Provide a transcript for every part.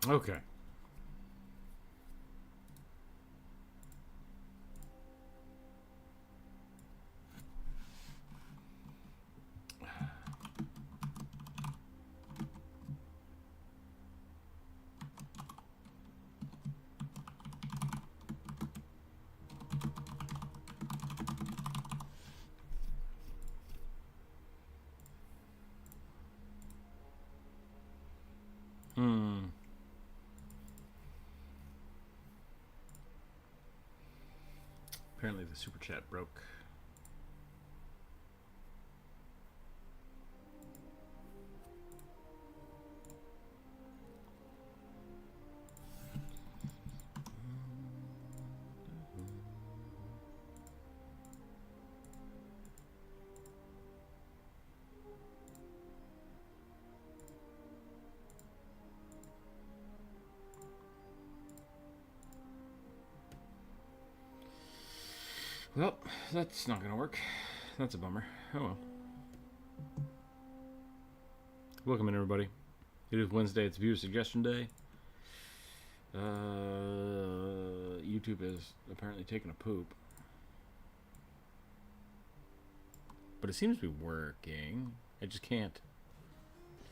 Okay. Hmm. Apparently the super chat broke. Well, that's not gonna work. That's a bummer. Oh well. Welcome in, everybody. It is Wednesday. It's viewer suggestion day. YouTube is apparently taking a poop, but it seems to be working. I just can't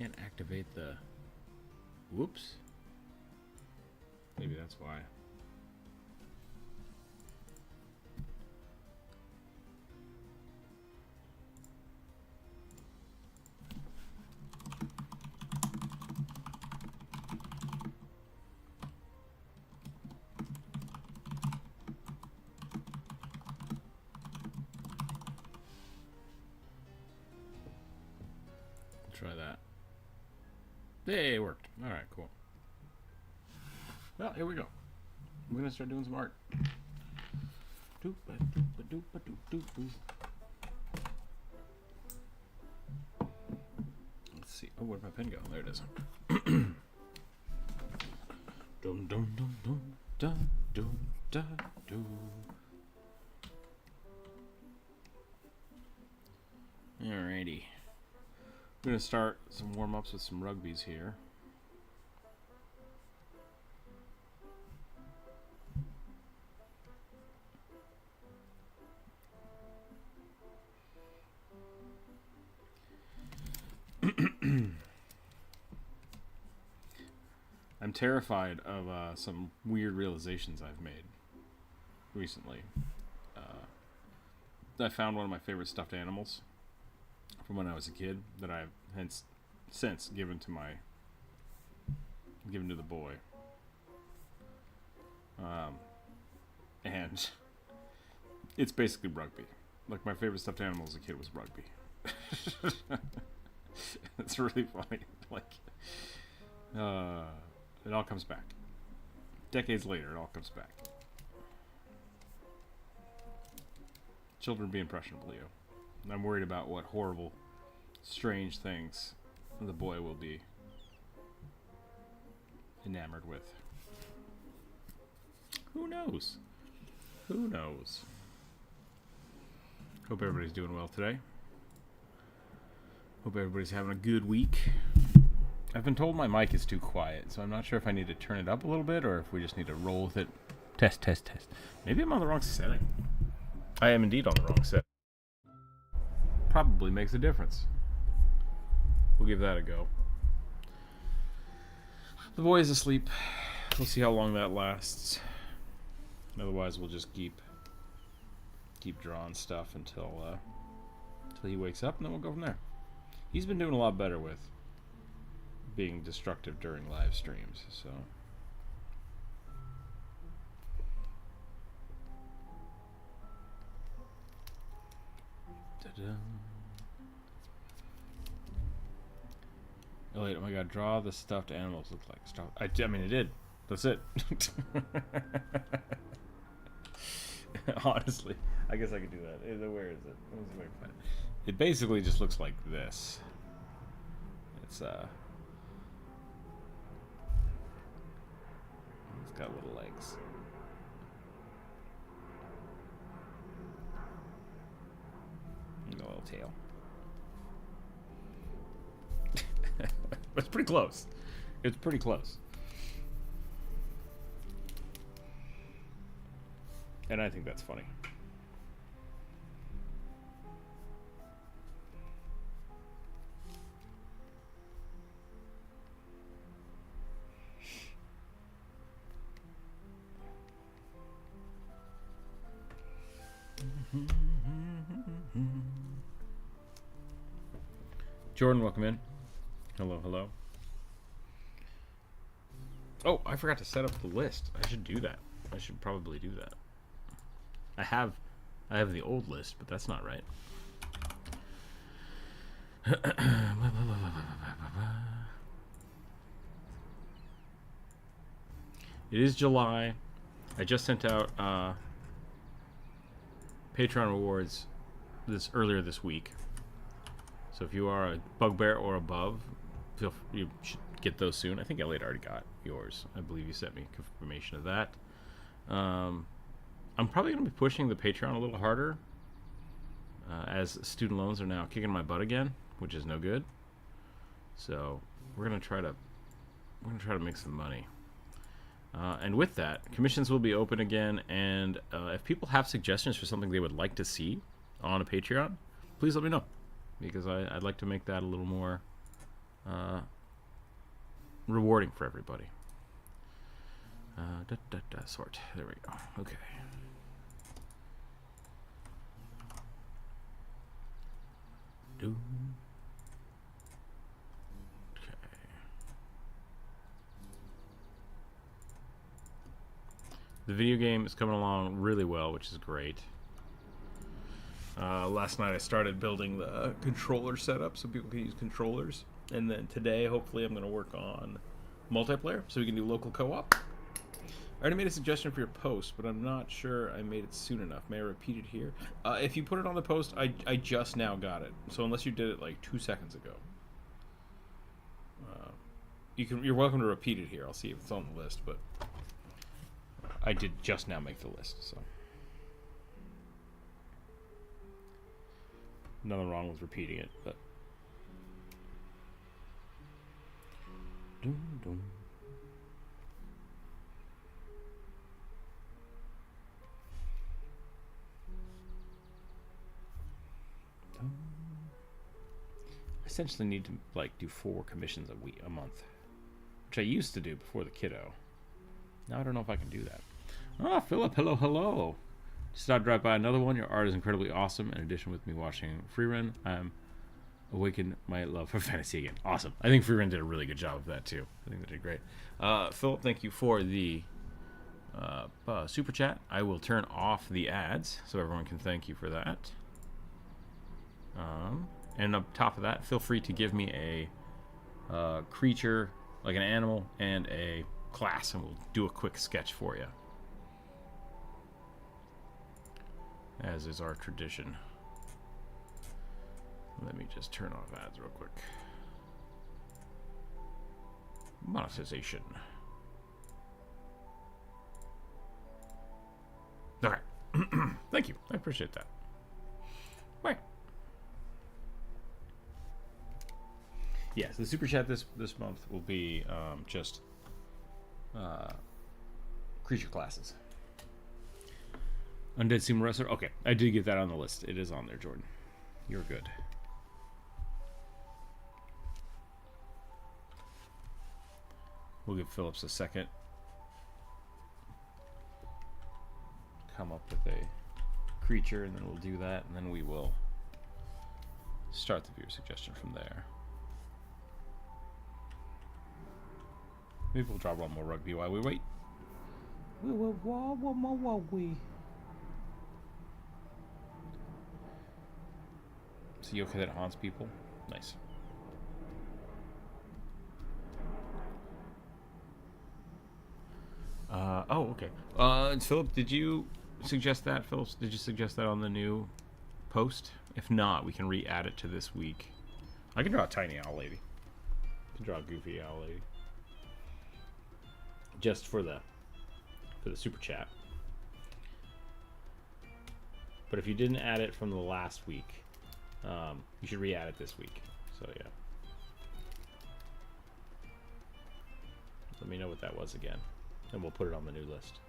activate the. Whoops. Maybe that's why. Try that. Hey, it worked. All right, cool. Well, here we go. We're gonna start doing some art. Let's see. Oh, where'd my pen go? There it is. Dum dum dum dum da dum da do. Alrighty. I'm gonna start some warm-ups with some rugbies here. I'm terrified of some weird realizations I've made recently. I found one of my favorite stuffed animals from when I was a kid that I've since given to the boy. And it's basically rugby. Like, my favorite stuffed animal as a kid was rugby. It's really funny. Like, it all comes back. Decades later, it all comes back. Children be impressionable, Leo. And I'm worried about what horrible, strange things the boy will be enamored with. Who knows? Who knows? Hope everybody's doing well today. Hope everybody's having a good week. I've been told my mic is too quiet, so I'm not sure if I need to turn it up a little bit or if we just need to roll with it. Test, test, test. Maybe I'm on the wrong setting. I am indeed on the wrong setting. Probably makes a difference. We'll give that a go. The boy is asleep. We'll see how long that lasts. Otherwise, we'll just keep drawing stuff until he wakes up, and then we'll go from there. He's been doing a lot better with being destructive during live streams, so. Ta-da. Oh wait, oh my god, draw the stuffed animals look like stuff. I mean, it did. That's it. Honestly, I guess I could do that. Where is it? Let me see if I can find it. It basically just looks like this. It's got little legs. And a little tail. It's pretty close. It's pretty close. And I think that's funny. Jordan, welcome in. Hello, hello. Oh, I forgot to set up the list. I should do that. I should probably do that. I have the old list, but that's not right. It is July. I just sent out Patreon rewards earlier this week. So if you are a bugbear or above, you should get those soon. I think Elliot already got yours. I believe you sent me confirmation of that. I'm probably going to be pushing the Patreon a little harder, as student loans are now kicking my butt again, which is no good. So we're going to try to make some money. And with that, commissions will be open again. And if people have suggestions for something they would like to see on a Patreon, please let me know, because I'd like to make that a little more rewarding for everybody. Sort. There we go. Okay. Okay. The video game is coming along really well, which is great. Last night I started building the controller setup so people can use controllers. And then today, hopefully, I'm going to work on multiplayer so we can do local co-op. I already made a suggestion for your post, but I'm not sure I made it soon enough. May I repeat it here? If you put it on the post, I just now got it. So unless you did it like 2 seconds ago. You're welcome to repeat it here. I'll see if it's on the list, but I did just now make the list, so. Nothing wrong with repeating it, but. Dun, dun. I essentially need to like do 4 commissions a month, which I used to do before the kiddo. Now I don't know if I can do that. Ah, Philip, hello. Just thought I'd drive by another one. Your art is incredibly awesome. In addition, with me watching Freerun, I'm awakened my love for fantasy again. Awesome. I think Freerun did a really good job of that too. I think they did great. Philip, thank you for the super chat. I will turn off the ads so everyone can thank you for that. And on top of that, feel free to give me a creature, like an animal, and a class, and we'll do a quick sketch for you, as is our tradition. Let me just turn off ads real quick. Monetization. Okay. Thank you. I appreciate that. Right. Yes, the super chat this month will be just creature classes. Undead Sumo Wrestler. Okay, I did get that on the list. It is on there, Jordan. You're good. We'll give Phillips a second. Come up with a creature, and then we'll do that, and then we will start the viewer suggestion from there. Maybe we'll draw one more rugby while we wait. One more rugby. So you okay that it haunts people? Nice. Oh, okay. Philip, did you suggest that? Philip, did you suggest that on the new post? If not, we can re-add it to this week. I can draw a tiny owl lady. I can draw a goofy owl lady. Just for the super chat. But if you didn't add it from the last week, you should re-add it this week. So yeah. Let me know what that was again, and we'll put it on the new list.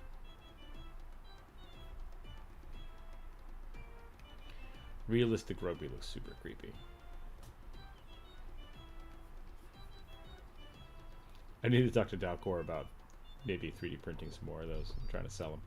Realistic rugby looks super creepy. I need to talk to Dalcor about maybe 3D printing some more of those. I'm trying to sell them.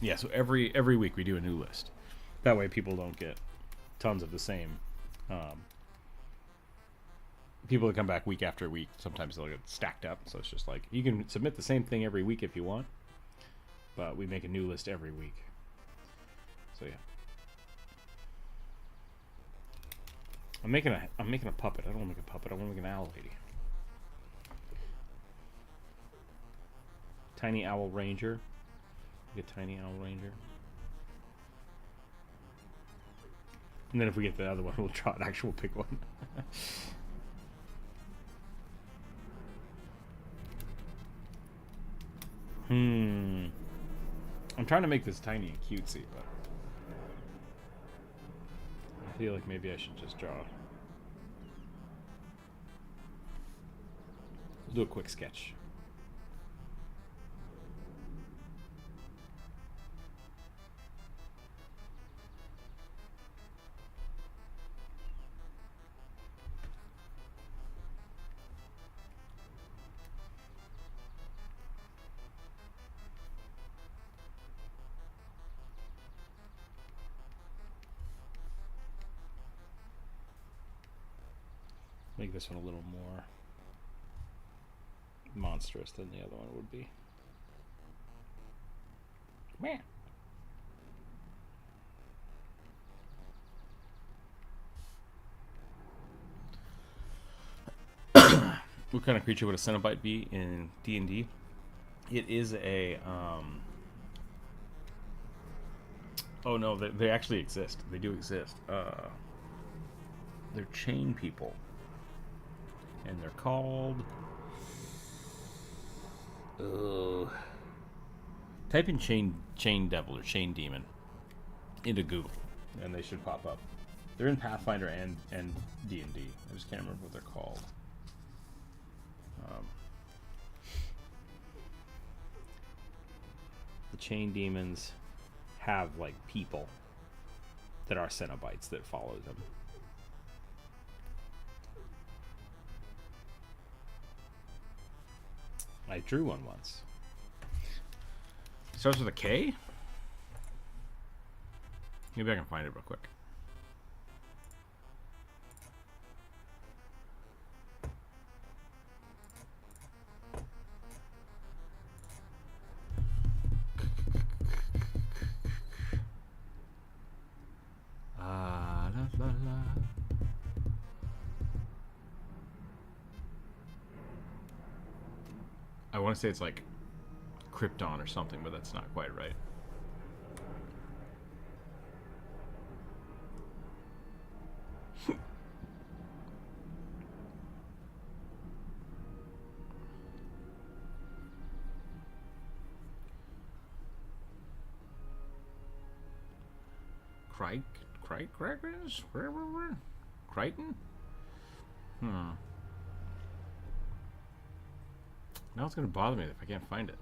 Yeah. So every week we do a new list. That way people don't get tons of the same. People that come back week after week, sometimes they'll get stacked up. So it's just like you can submit the same thing every week if you want, but we make a new list every week. So yeah, I'm making a puppet. I don't want to make a puppet. I want to make an owl lady. Tiny owl ranger. Get tiny owl ranger. And then if we get the other one, we'll draw an actual big one. I'm trying to make this tiny and cutesy, but I feel like maybe I should just draw. We'll do a quick sketch. Make this one a little more monstrous than the other one would be. Man. What kind of creature would a Cenobite be in D&D? It is a oh no, they actually exist. They do exist. They're chain people. And they're called type in chain devil or chain demon into Google and they should pop up. They're in Pathfinder and D&D. I just can't remember what they're called. The chain demons have like people that are Cenobites that follow them. I drew one once. Starts with a K? Maybe I can find it real quick. La, la, la. I want to say it's like Krypton or something, but that's not quite right. Crichton? Now it's going to bother me if I can't find it.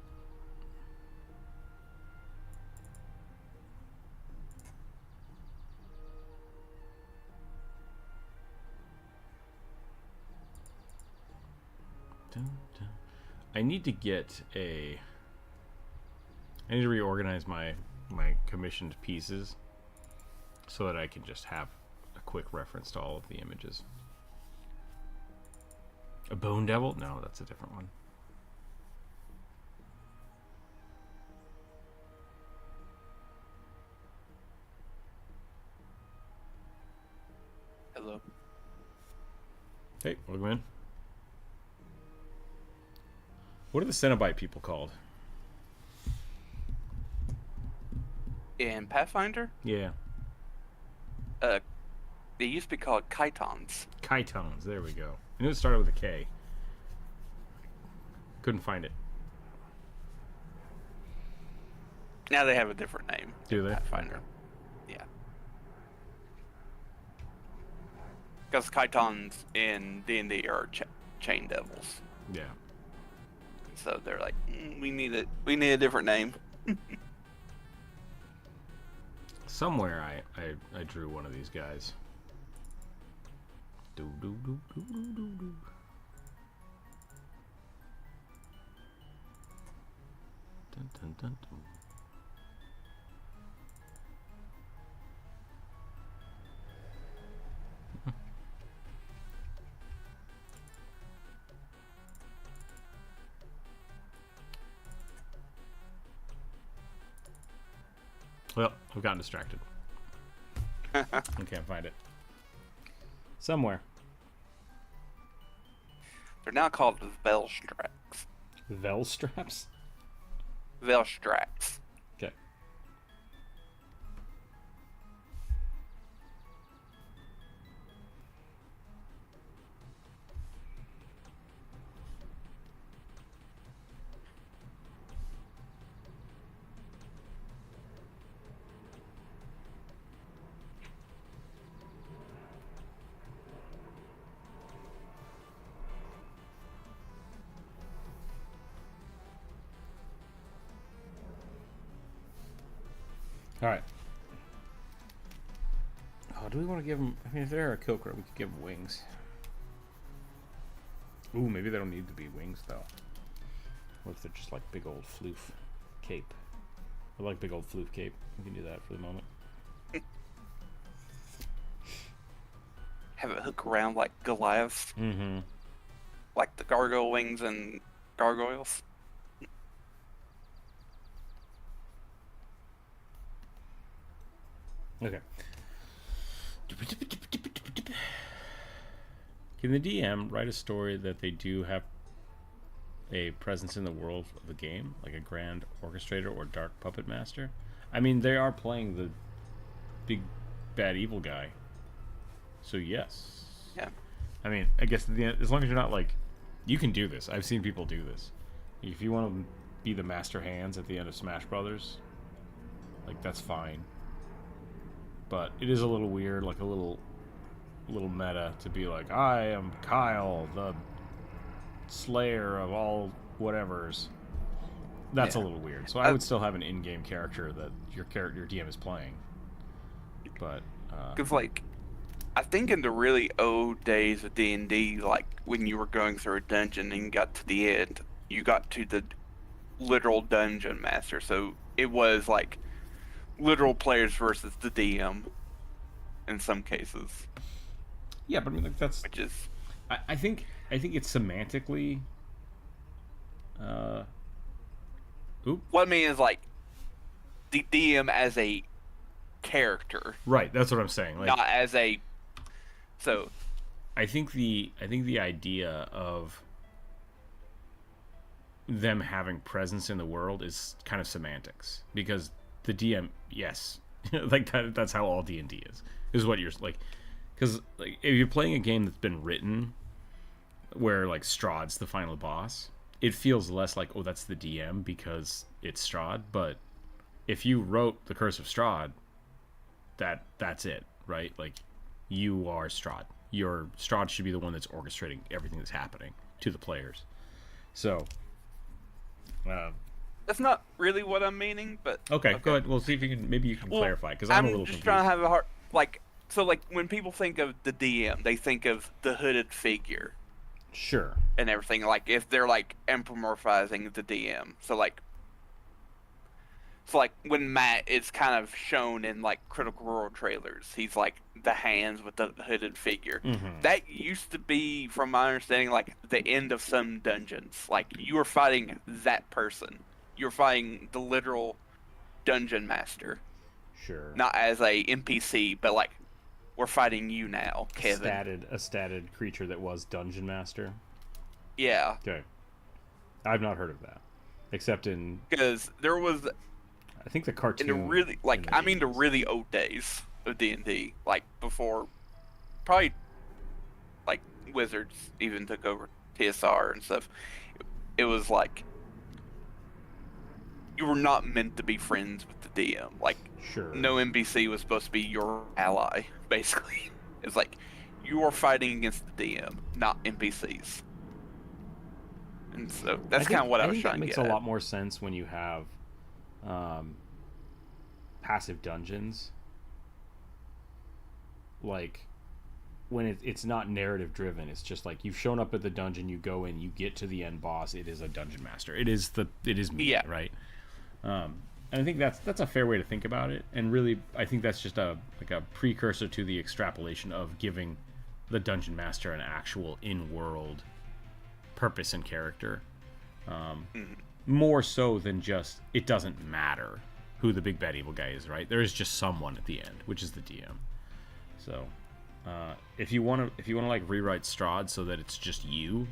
I need to get a... I need to reorganize my commissioned pieces so that I can just have a quick reference to all of the images. A bone devil? No, that's a different one. Hello. Hey, welcome in. What are the Cenobite people called? In Pathfinder, Yeah. they used to be called chitons. Chitons. There we go. I knew it started with a K. Couldn't find it. Now they have a different name. Do they? Pathfinder. Okay. Yeah. Because chitons in D&D are chain devils. Yeah. So they're like, we need a different name. Somewhere I drew one of these guys. Do do do do do do do. Dun, dun, dun, dun. Well, I've gotten distracted. I can't find it. Somewhere. They're now called Velstrax. Velstraps? Velstrax. Okay. All right. Oh, do we want to give them? I mean, if they're a kill crow, we could give them wings. Ooh, maybe they don't need to be wings though. What if they're just like big old floof cape? I like big old floof cape. We can do that for the moment. Have it hook around like Goliath. Mm-hmm. Like the gargoyle wings and gargoyles. Okay. Can the DM write a story that they do have a presence in the world of the game, like a grand orchestrator or dark puppet master? I mean, they are playing the big bad evil guy, so yes. Yeah. I mean, I guess at the end, as long as you're not like, you can do this. I've seen people do this. If you want to be the master hands at the end of Smash Brothers, like that's fine. But it is a little weird, like a little meta to be like, I am Kyle, the slayer of all whatevers. That's a little weird. So I would still have an in-game character that your DM is playing. But because like, I think in the really old days of D&D, like when you were going through a dungeon and you got to the end, you got to the literal dungeon master. So it was like literal players versus the DM in some cases. Yeah, but I mean, like, that's which is I think it's semantically. What I mean is like the DM as a character, right? That's what I'm saying. Like, not as a. So, I think the idea of them having presence in the world is kind of semantics, because the DM, yes, like that's how all D&D is what you're like, because like if you're playing a game that's been written where like Strahd's the final boss, it feels less like, oh, that's the DM because it's Strahd. But if you wrote the Curse of Strahd, that's it, right? Like, you are Strahd. Your Strahd should be the one that's orchestrating everything that's happening to the players. So that's not really what I'm meaning, but okay. Go ahead. We'll see if you can. Maybe you can clarify, because I'm a little just confused. trying to have a hard like. So like when people think of the DM, they think of the hooded figure. Sure. And everything, like if they're like anthropomorphizing the DM. So like when Matt is kind of shown in like Critical Role trailers, he's like the hands with the hooded figure. Mm-hmm. That used to be, from my understanding, like the end of some dungeons. Like you were fighting that person. You're fighting the literal dungeon master. Sure. Not as a NPC, but like, we're fighting you now, Kevin. A statted creature that was Dungeon Master. Yeah. Okay. I've not heard of that, except in Because there was I think the in the cartoon really in like the I mean the 80s. really old days of D&D, like before probably like Wizards even took over TSR and stuff. It was like you were not meant to be friends with the DM. Like Sure. no NPC was supposed to be your ally. Basically, it's like you are fighting against the DM, not NPCs. And so that's kind of what I I was think that trying to makes get a at. lot more sense when you have um, passive dungeons, like when it's not narrative driven. It's just like you've shown up at the dungeon, you go in, you get to the end boss. It is a dungeon master. It is me, Yeah, right? And I think that's a fair way to think about it. And really, I think that's just a precursor to the extrapolation of giving the dungeon master an actual in-world purpose and character, more so than just it doesn't matter who the big bad evil guy is, right? There is just someone at the end, which is the DM. So if you want to like rewrite Strahd so that it's just you,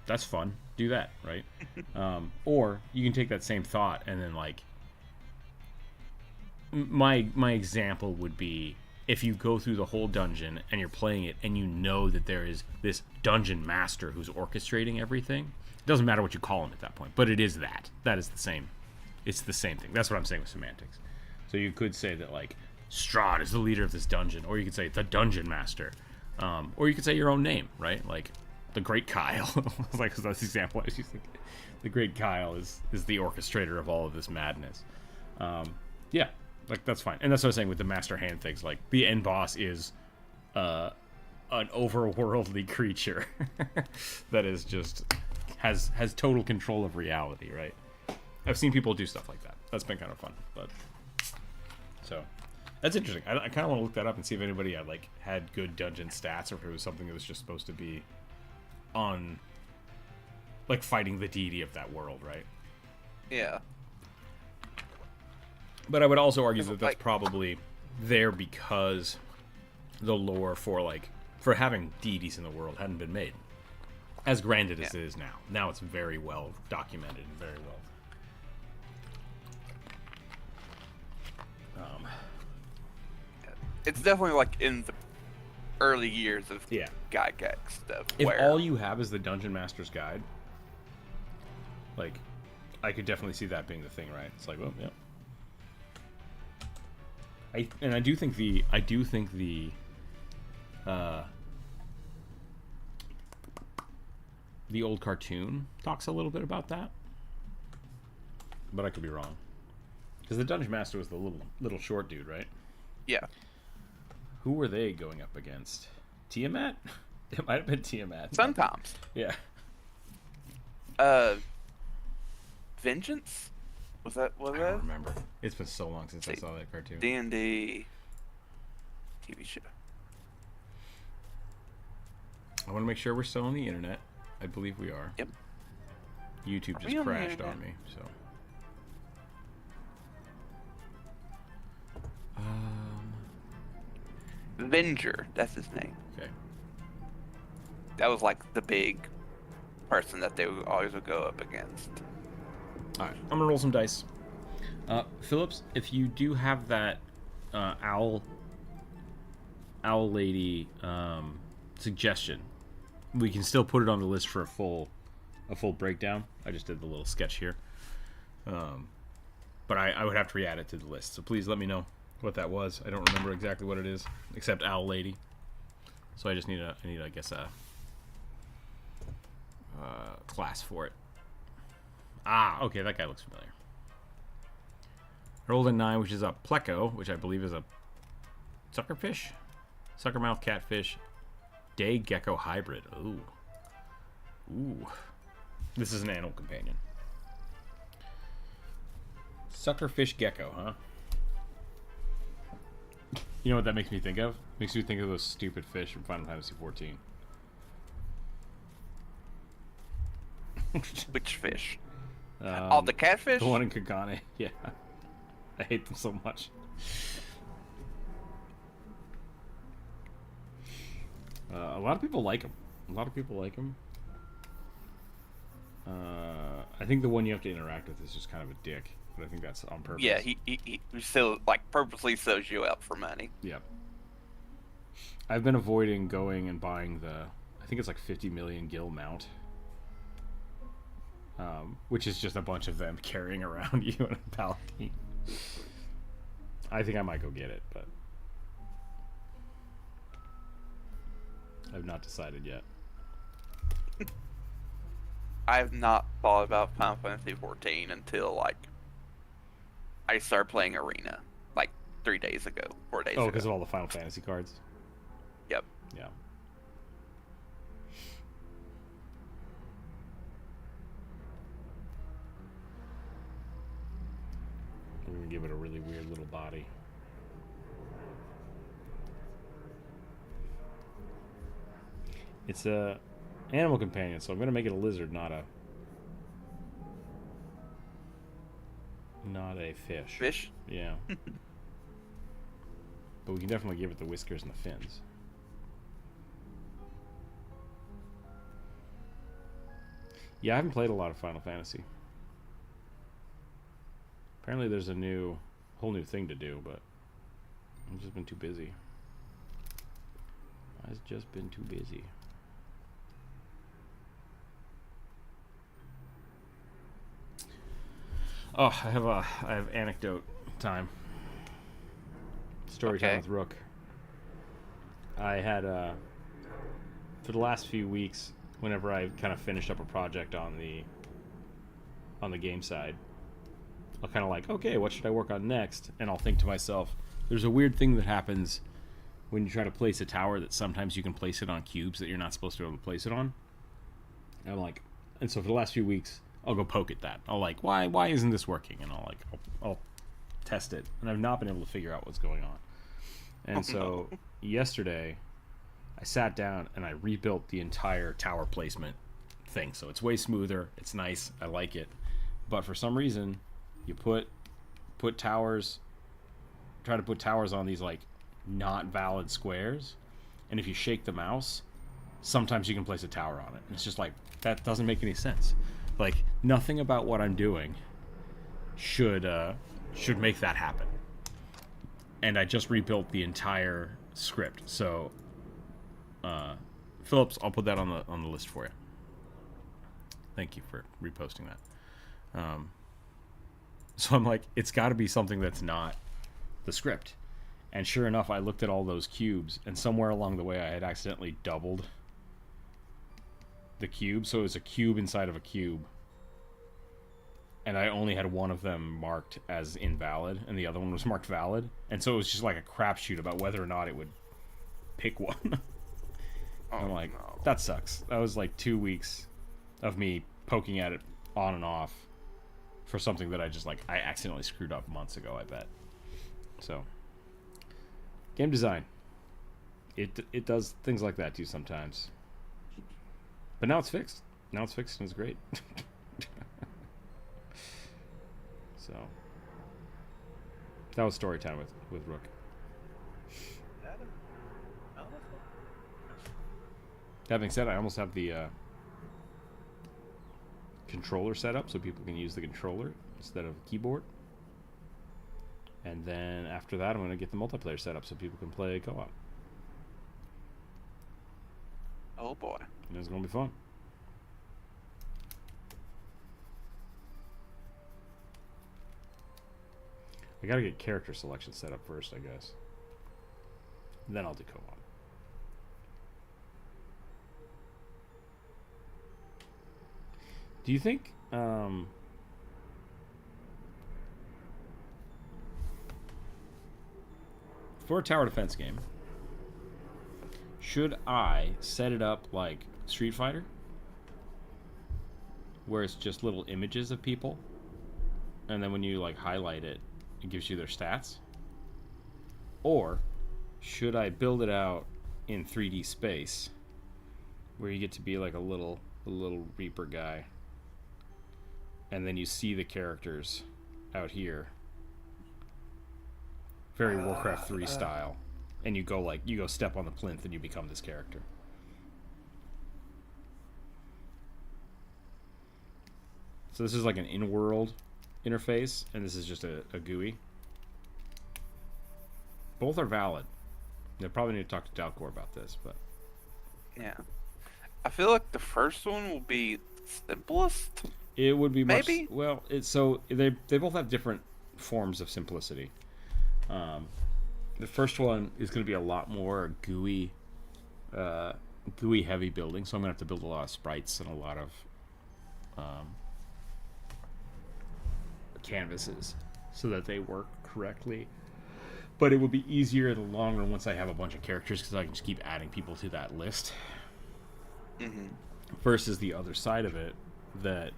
that's fun. Do that, right? Or you can take that same thought and then like my example would be if you go through the whole dungeon and you're playing it and you know that there is this dungeon master who's orchestrating everything. It doesn't matter what you call him at that point, but it is that is the same. It's the same thing. That's what I'm saying with semantics. So you could say that like Strahd is the leader of this dungeon, or you could say the dungeon master, or you could say your own name, right? Like the Great Kyle. Like that's the example I was using. The Great Kyle is the orchestrator of all of this madness. Yeah, like that's fine, and that's what I was saying with the master hand things. Like the end boss is an overworldly creature that is just has total control of reality, right? I've seen people do stuff like that. That's been kind of fun, but so that's interesting. I kind of want to look that up and see if anybody had like had good dungeon stats, or if it was something that was just supposed to be on like fighting the deity of that world, right? yeah. But I would also argue that that's Like, probably there because the lore for having deities in the world hadn't been made as granted as it is now. Now it's very well documented and very well. it's definitely like in the early years of Yeah. Gygax stuff. If where all you have is the Dungeon Master's Guide, like, I could definitely see that being the thing, right? It's like, well, yeah. I do think the old cartoon talks a little bit about that, but I could be wrong. Because the Dungeon Master was the little short dude, right? yeah, Who were they going up against? Tiamat? It might have been Tiamat. sometimes Yeah. Vengeance was that I don't remember. It's been so long since I saw that cartoon. D&D TV show. I want to make sure we're still on the internet. I believe we are. Yep. YouTube Are just we on the crashed internet? on me, so. Venger, that's his name. Okay. That was like the big person that they always would go up against. All right, I'm gonna roll some dice. Phillips, if you do have that owl lady suggestion, we can still put it on the list for a full breakdown. I just did the little sketch here, but I would have to re-add it to the list. So please let me know what that was. I don't remember exactly what it is, except owl lady. So I just need I guess a class for it. Ah, okay, that guy looks familiar. I rolled a 9, which is a pleco, which I believe is a suckerfish, suckermouth catfish, day gecko hybrid. Ooh. This is an animal companion. Suckerfish gecko, huh? You know what that makes me think of? Makes me think of those stupid fish from Final Fantasy 14. Which fish? Oh, the catfish? The one in Kagane. Yeah. I hate them so much. A lot of people like them. I think the one you have to interact with is just kind of a dick, but I think that's on purpose. Yeah, he still like purposely sells you out for money. Yep. I've been avoiding going and buying I think it's like 50 million gil mount, which is just a bunch of them carrying around you in a paladin. I think I might go get it, but I've not decided yet. I've not thought about Final Fantasy 14 until like I started playing Arena like 4 days ago. Oh, because of all the Final Fantasy cards? Yep. Yeah. We're going to give it a really weird little body. It's a animal companion, so I'm going to make it a lizard, not a fish. Fish? Yeah. But we can definitely give it the whiskers and the fins. Yeah, I haven't played a lot of Final Fantasy. Apparently there's a whole new thing to do, but I've just been too busy. Oh, I have anecdote time. Story time with Rook. I had for the last few weeks, whenever I kind of finished up a project on the game side, I'll kind of like, okay, what should I work on next? And I'll think to myself, there's a weird thing that happens when you try to place a tower that sometimes you can place it on cubes that you're not supposed to be able to place it on. And I'm like, and so for the last few weeks, I'll go poke at that. I'll like, why isn't this working? And I'll test it. And I've not been able to figure out what's going on. And so yesterday, I sat down and I rebuilt the entire tower placement thing. So it's way smoother. It's nice. I like it. But for some reason, you put towers, try to put towers on these like not valid squares, and if you shake the mouse, sometimes you can place a tower on it. And it's just like, that doesn't make any sense. Like, nothing about what I'm doing should make that happen. And I just rebuilt the entire script. So, Phillips, I'll put that on the list for you. Thank you for reposting that. So I'm like, it's got to be something that's not the script. And sure enough, I looked at all those cubes, and somewhere along the way I had accidentally doubled the cube, so it was a cube inside of a cube. And I only had one of them marked as invalid, and the other one was marked valid. And so it was just like a crapshoot about whether or not it would pick one. I'm like, no. That sucks. That was like 2 weeks of me poking at it on and off for something that I accidentally screwed up months ago, I bet. So, game design. It does things like that too sometimes. But now it's fixed. Now it's fixed and it's great. So, that was story time with Rook. That being said, I almost have the controller set up so people can use the controller instead of a keyboard. And then after that, I'm going to get the multiplayer set up so people can play co-op. Oh boy. And it's going to be fun. I got to get character selection set up first, I guess. Then I'll do co-op. Do you think for a tower defense game, should I set it up like Street Fighter, where it's just little images of people, and then when you like highlight it, it gives you their stats? Or should I build it out in 3D space, where you get to be like a little Reaper guy, and then you see the characters out here, very Warcraft 3 style, and you go step on the plinth and you become this character? So this is like an in-world interface, and this is just a GUI. Both are valid. They probably need to talk to Dalcor about this, but Yeah. I feel like the first one will be simplest. it would be much Maybe. well. It's so they both have different forms of simplicity. The first one is going to be a lot more GUI heavy building, so I'm going to have to build a lot of sprites and a lot of canvases so that they work correctly. But it would be easier in the long run once I have a bunch of characters because I can just keep adding people to that list. Mm-hmm. Versus the other side of it, that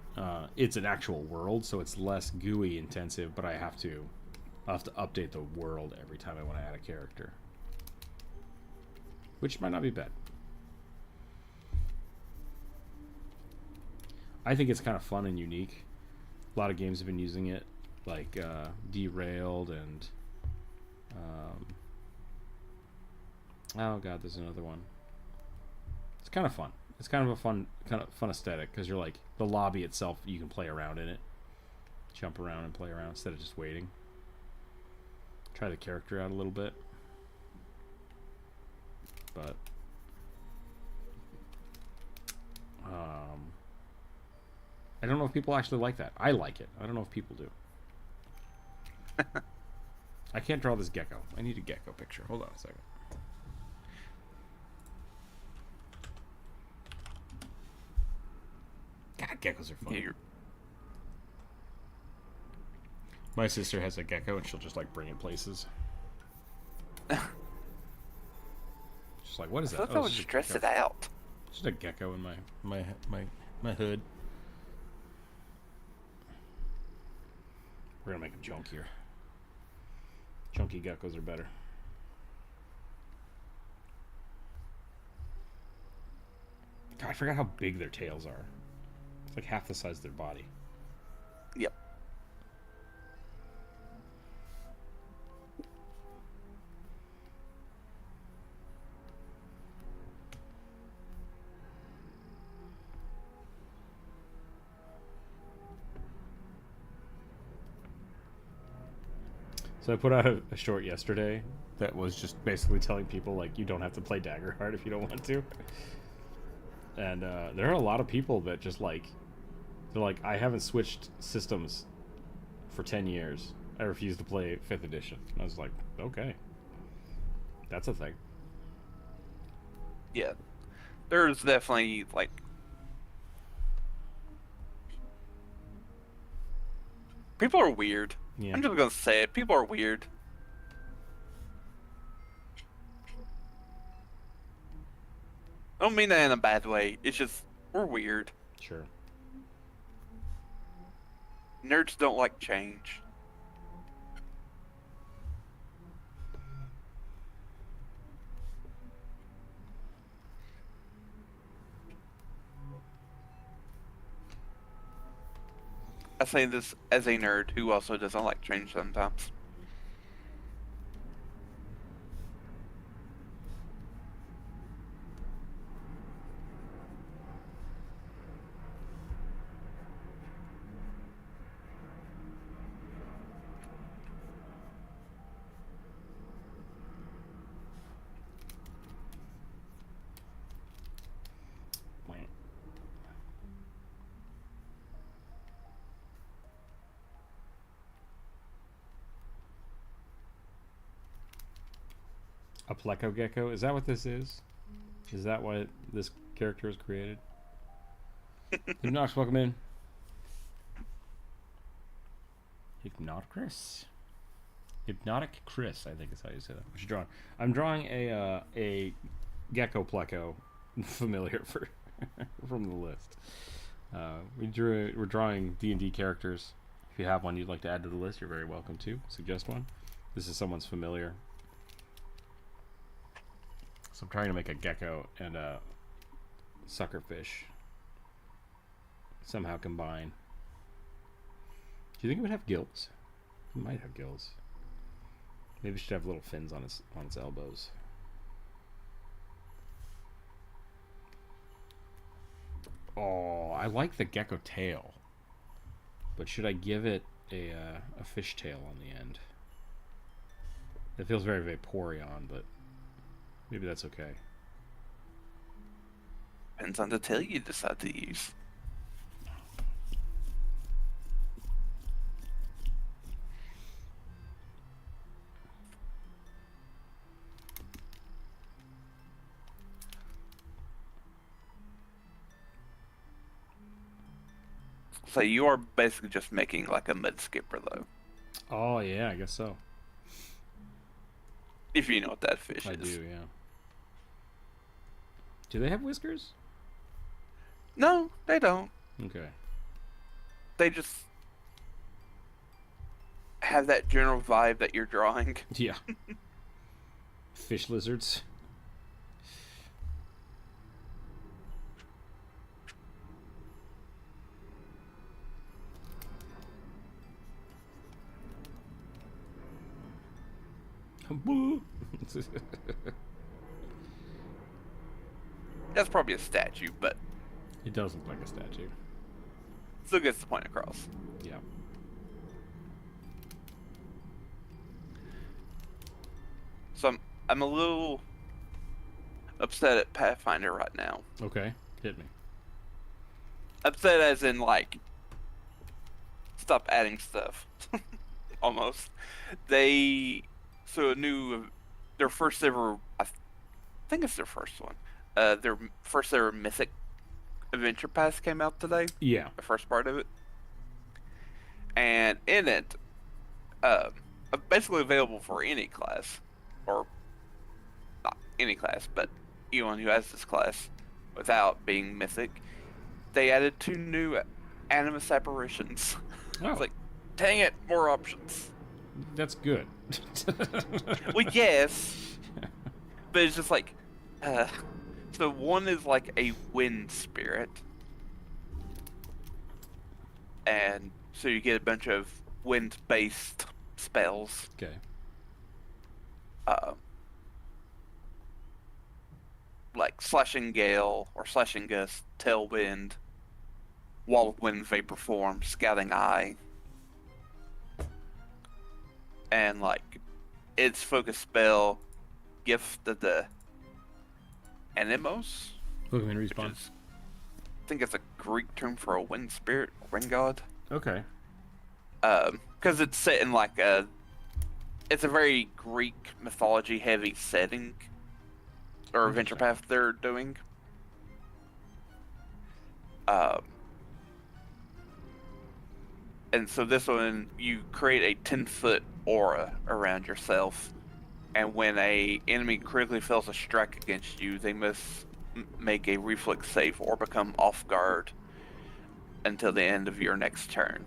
it's an actual world, so it's less GUI intensive, but I'll have to update the world every time I want to add a character. Which might not be bad. I think it's kind of fun and unique. A lot of games have been using it, like Derailed and oh god, there's another one. It's kind of fun. It's kind of a fun aesthetic because you're like the lobby itself. You can play around in it, jump around and play around instead of just waiting. Try the character out a little bit, but I don't know if people actually like that. I like it. I don't know if people do. I can't draw this gecko. I need a gecko picture. Hold on a second. God, geckos are fun. Yeah, My sister has a gecko, and she'll just like bring it places. She's like, "What is I that?" thought that would stress it out. Just a gecko in my hood. We're gonna make them chunkier. Chunky geckos are better. God, I forgot how big their tails are. It's like half the size of their body. Yep. So I put out a short yesterday that was just basically telling people like you don't have to play Daggerheart if you don't want to. And there are a lot of people that just like they're like, I haven't switched systems for 10 years. I refuse to play 5th edition. And I was like, okay, that's a thing. Yeah. There's definitely like people are weird. Yeah. I'm just gonna say it. People are weird. I don't mean that in a bad way. It's just we're weird. Sure. Nerds don't like change. I say this as a nerd who also doesn't like change sometimes. A Pleco Gecko? Is that what this is? Is that why this character is created? Hypnox, welcome in. Hypnotic Chris, I think is how you say that. What you drawing? I'm drawing a Gecko Pleco familiar for from the list. We're drawing D&D characters. If you have one you'd like to add to the list, you're very welcome to. Suggest one. This is someone's familiar. So I'm trying to make a gecko and a suckerfish somehow combine. Do you think it would have gills? It might have gills. Maybe it should have little fins on its elbows. Oh, I like the gecko tail. But should I give it a fishtail on the end? It feels very Vaporeon, but maybe that's okay. Depends on the tail you decide to use. So you are basically just making like a mud skipper, though. Oh, yeah, I guess so. If you know what that fish I is. do, yeah. Do they have whiskers? No, they don't. Okay. They just have that general vibe that you're drawing. Yeah. Fish lizards. Boo. That's probably a statue, but It does look like a statue. still gets the point across. Yeah. So I'm a little upset at Pathfinder right now. Okay. Hit me. Upset as in like stop adding stuff. Almost. Their first ever, I think it's their first one. Their first ever Mythic Adventure Pass came out today. Yeah. The first part of it. And in it, basically available for any class, or not any class, but anyone who has this class without being Mythic, they added 2 new Animus apparitions. Oh. I was like, dang it, more options. That's good. Well, yes, but it's just like, so one is like a wind spirit, and so you get a bunch of wind-based spells. Okay. Like Slashing Gale or Slashing Gust, Tailwind, Wall of Wind, Vapor Form, Scouting Eye, and like its focus spell, Gift of the Animos. Pokemon Which respawn. is, I think it's a Greek term for a wind spirit, wind god. Okay. Because it's set in like it's a very Greek mythology heavy setting, or adventure path they're doing. And so this one, you create a 10-foot aura around yourself, and when a enemy critically fails a strike against you, they must make a reflex save or become off guard until the end of your next turn.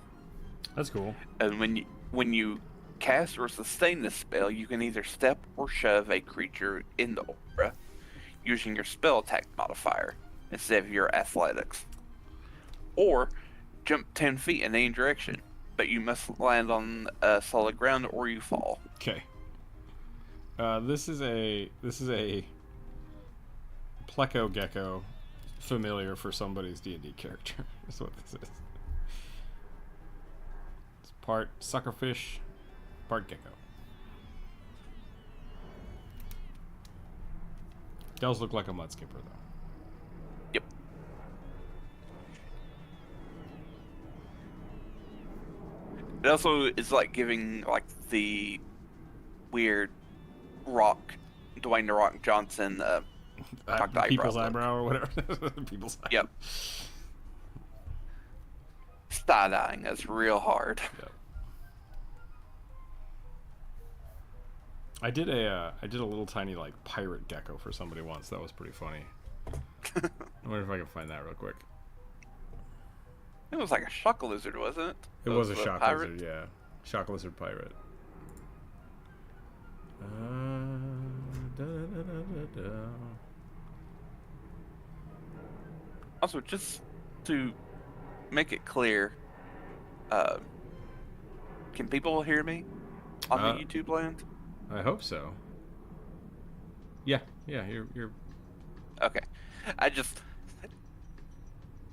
That's cool. And when you cast or sustain this spell, you can either step or shove a creature in the aura using your spell attack modifier instead of your athletics, or jump 10 feet in any direction, but you must land on solid ground or you fall. Okay. This is a Pleco Gecko familiar for somebody's D&D character. That's what this is. It's part suckerfish, part gecko. Does look like a mud skipper though. Yep. It also is like giving like the weird rock, Dwayne the Rock Johnson, People's eyebrow or whatever. People's eyebrow. Yep. Side-eyeing that's real hard. Yep. I did a little tiny like pirate gecko for somebody once. That was pretty funny. I wonder if I can find that real quick. It was like a shock lizard, wasn't it? It was a shock pirate? lizard, yeah. Shock lizard pirate. Da, da, da, da. Also, just to make it clear, can people hear me on the YouTube land? I hope so. Yeah, you're Okay. I just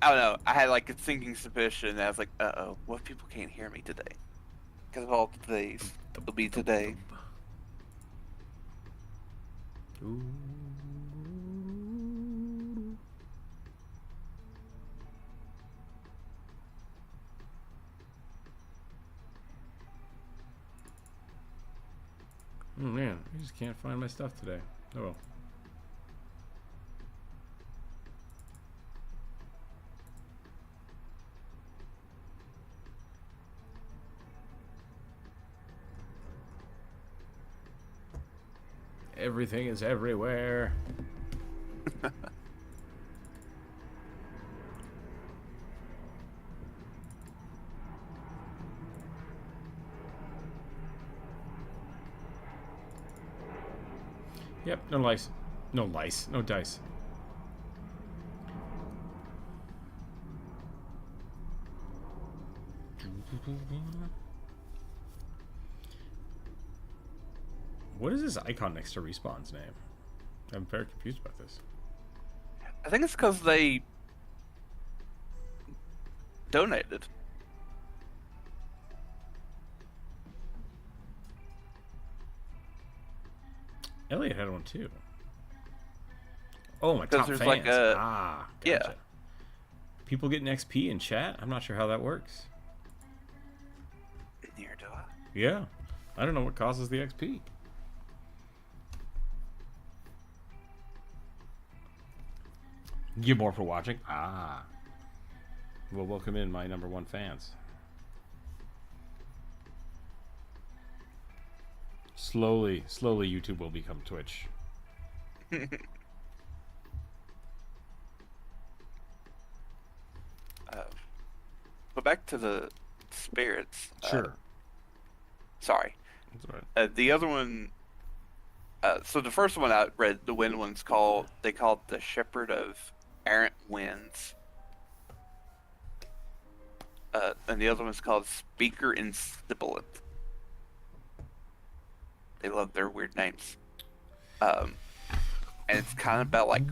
I don't know. I had like a sinking suspicion. That I was like, uh-oh, what if people can't hear me today? Because of all today's. It'll be today. Ooh. Oh man, I just can't find my stuff today. Oh well. Everything is everywhere. Yep, no lice. No lice. No dice. What is this icon next to Respawn's name? I'm very confused about this. I think it's because they donated. Elliot had one too. Oh, my 'Cause top there's fans. like a- Gotcha. Yeah. People getting XP in chat? I'm not sure how that works. Near do I. Yeah. I don't know what causes the XP. Give more for watching. Ah. Well, welcome in my #1 fans. Slowly, YouTube will become Twitch. But back to the spirits. Sure. Sorry. That's all right. The other one. So the first one I read, the wind one's called. They called the Shepherd of Errant Winds. And the other one's called Speaker and Sibilant. They love their weird names. And it's kind of about like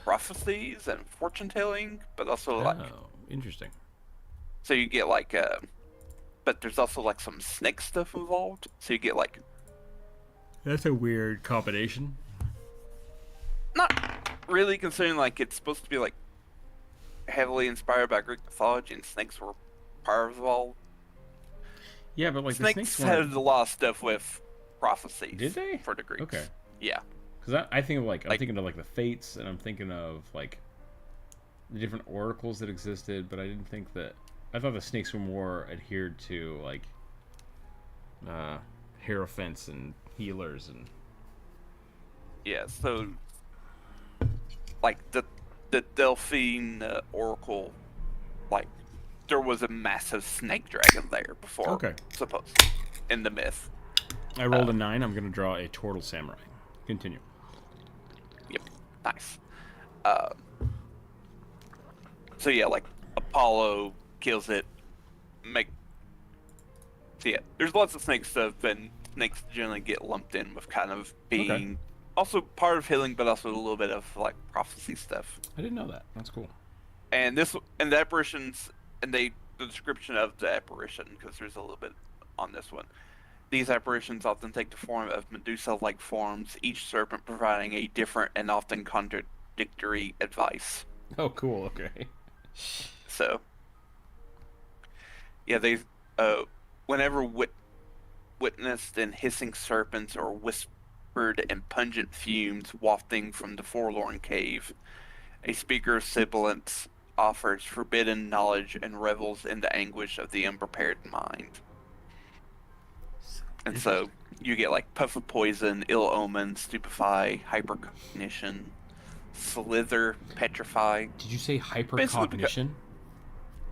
prophecies and fortune telling, but also like. Oh, interesting. So you get like, but there's also like some snake stuff involved. So you get like, That's a weird combination. not really considering like it's supposed to be like heavily inspired by Greek mythology, and snakes were part of all. Yeah, but like Snakes the snakes had weren't... a lot of stuff with prophecies. Did they? For the Greeks? Okay. Yeah. Because I think of like I'm thinking of like the fates, and I'm thinking of like the different oracles that existed, but I didn't think that. I thought the snakes were more adhered to like hierophants and healers and. Yeah. So, like the Delphine oracle, like there was a massive snake dragon there before. Okay. Supposedly, in the myth. I rolled a 9. I'm going to draw a turtle samurai. Continue. Yep. Nice. So yeah, like Apollo kills it. So yeah, there's lots of snake stuff, and snakes generally get lumped in with kind of being also part of healing, but also a little bit of like prophecy stuff. I didn't know that. That's cool. And the apparitions, and the description of the apparition, because there's a little bit on this one. These apparitions often take the form of Medusa-like forms, each serpent providing a different and often contradictory advice. Oh, cool. Okay. So, yeah, they whenever witnessed in hissing serpents or whispered and pungent fumes wafting from the forlorn cave, a speaker of sibilance offers forbidden knowledge and revels in the anguish of the unprepared mind. And so you get like puff of poison, ill omen, stupefy, hypercognition, slither, petrify. Did you say hypercognition?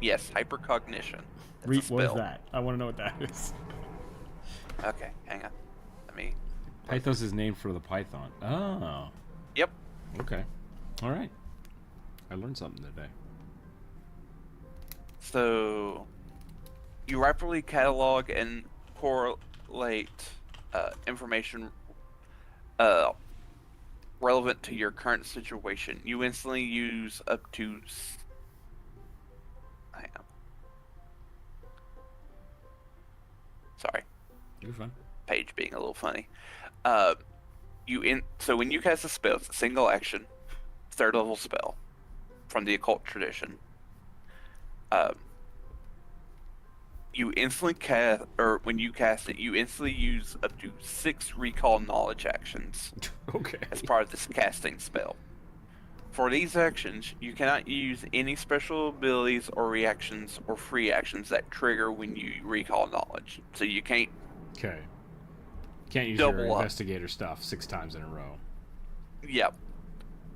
Yes, hypercognition. What is that? I want to know what that is. Okay, hang on. Let me. Pythos is named for the python. Oh. Yep. Okay. All right. I learned something today. So, you rapidly catalog and correlate information relevant to your current situation. You instantly use up to You're fine. Page being a little funny. So when you cast a spell, it's a single action, third level spell from the occult tradition. You instantly cast, or when you cast it, you instantly use up to 6 recall knowledge actions Okay. as part of this casting spell. For these actions, you cannot use any special abilities or reactions or free actions that trigger when you recall knowledge. So you can't. Okay. Can't use Double your up. investigator stuff 6 times in a row. Yep.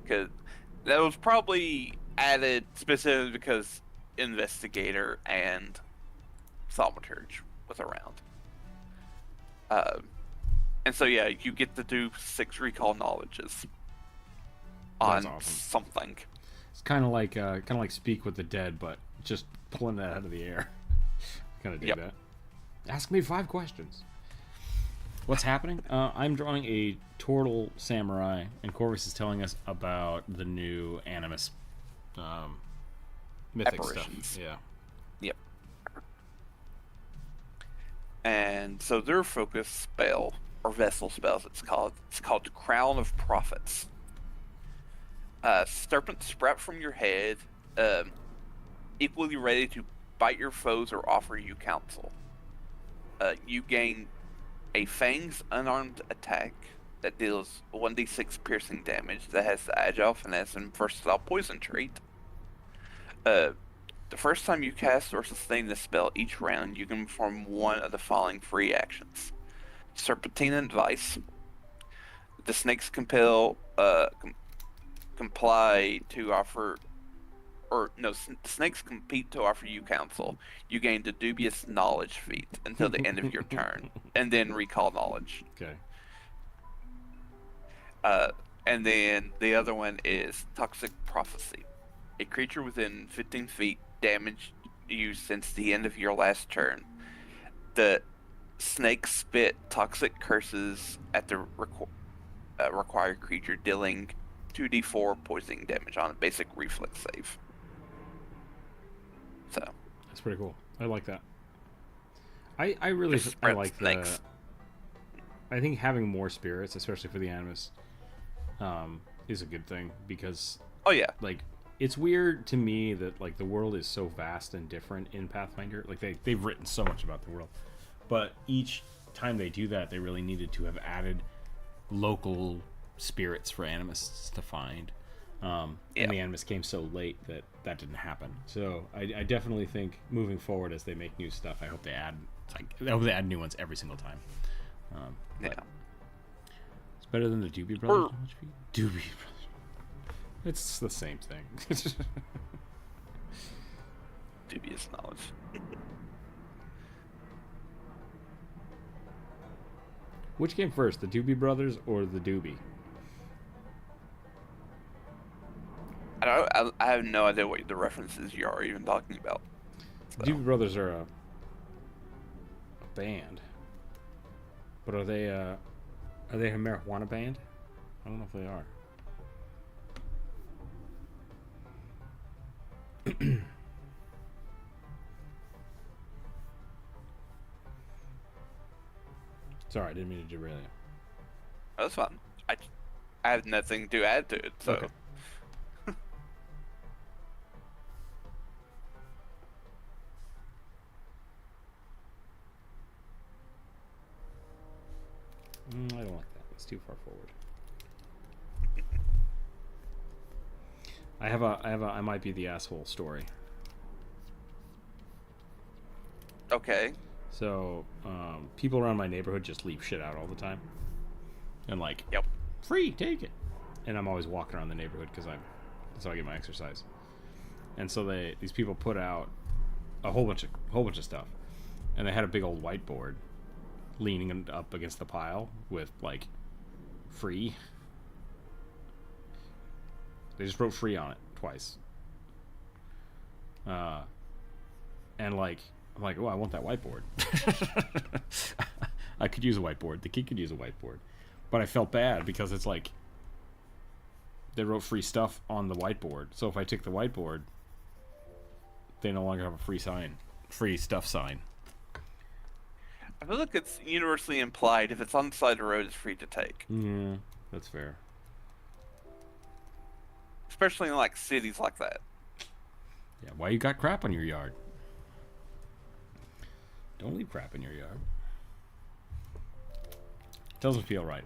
Because that was probably added specifically because investigator and thaumaturge was around. And so yeah, you get to do 6 recall knowledges on awesome. something. It's kind of like Speak with the Dead, but just pulling that out of the air. Kind of dig that. Ask me 5 questions. What's happening? I'm drawing a turtle samurai, and Corvus is telling us about the new Animus mythic Apparitions. stuff. Yeah. Yep. And so their focus spell, or vessel spells it's called Crown of Prophets. Serpents sprout from your head, equally ready to bite your foes or offer you counsel. You gain a Fang's unarmed attack that deals 1d6 piercing damage that has the agile, finesse, and versatile poison trait. The first time you cast or sustain this spell each round, you can perform one of the following free actions: Serpentine Advice. The snakes comply to offer, snakes compete to offer you counsel. You gain the dubious knowledge feat until the end of your turn, and then recall knowledge. Okay. And then the other one is Toxic Prophecy. A creature within 15 feet damaged you since the end of your last turn. The snakes spit toxic curses at the required creature, dealing 2d4 poisoning damage on a basic reflex save. So that's pretty cool. I like that. I really like snakes. I think having more spirits, especially for the Animus, is a good thing because like it's weird to me that like the world is so vast and different in Pathfinder. Like they've written so much about the world, but each time they do that, they really needed to have added local spirits for Animus to find. And the Animus came so late that didn't happen. So I definitely think moving forward as they make new stuff, I hope they add new ones every single time. It's better than the Doobie Brothers. Doobie Brothers. It's the same thing. Dubious knowledge. Which came first, the Doobie Brothers or the Doobie? I have no idea what the references you are even talking about. So. Doobie Brothers are a band, but are they a marijuana band? I don't know if they are. Sorry, I didn't mean to derail you. That's fine. I have nothing to add to it, so. Okay. I don't like that. It's too far forward. I might be the asshole story. Okay. So, people around my neighborhood just leave shit out all the time. And like, yep, free, take it. And I'm always walking around the neighborhood because that's how I get my exercise. And so these people put out a whole bunch of stuff. And they had a big old whiteboard leaning up against the pile with like free. They just wrote free on it twice. And like I'm like, oh, I want that whiteboard. I could use a whiteboard. The kid could use a whiteboard. But I felt bad because it's like they wrote free stuff on the whiteboard. So if I took the whiteboard, they no longer have a free stuff sign. I feel like it's universally implied if it's on the side of the road, it's free to take. Yeah, that's fair. Especially in like cities like that. Yeah, why you got crap on your yard? Don't leave crap in your yard. Doesn't feel right.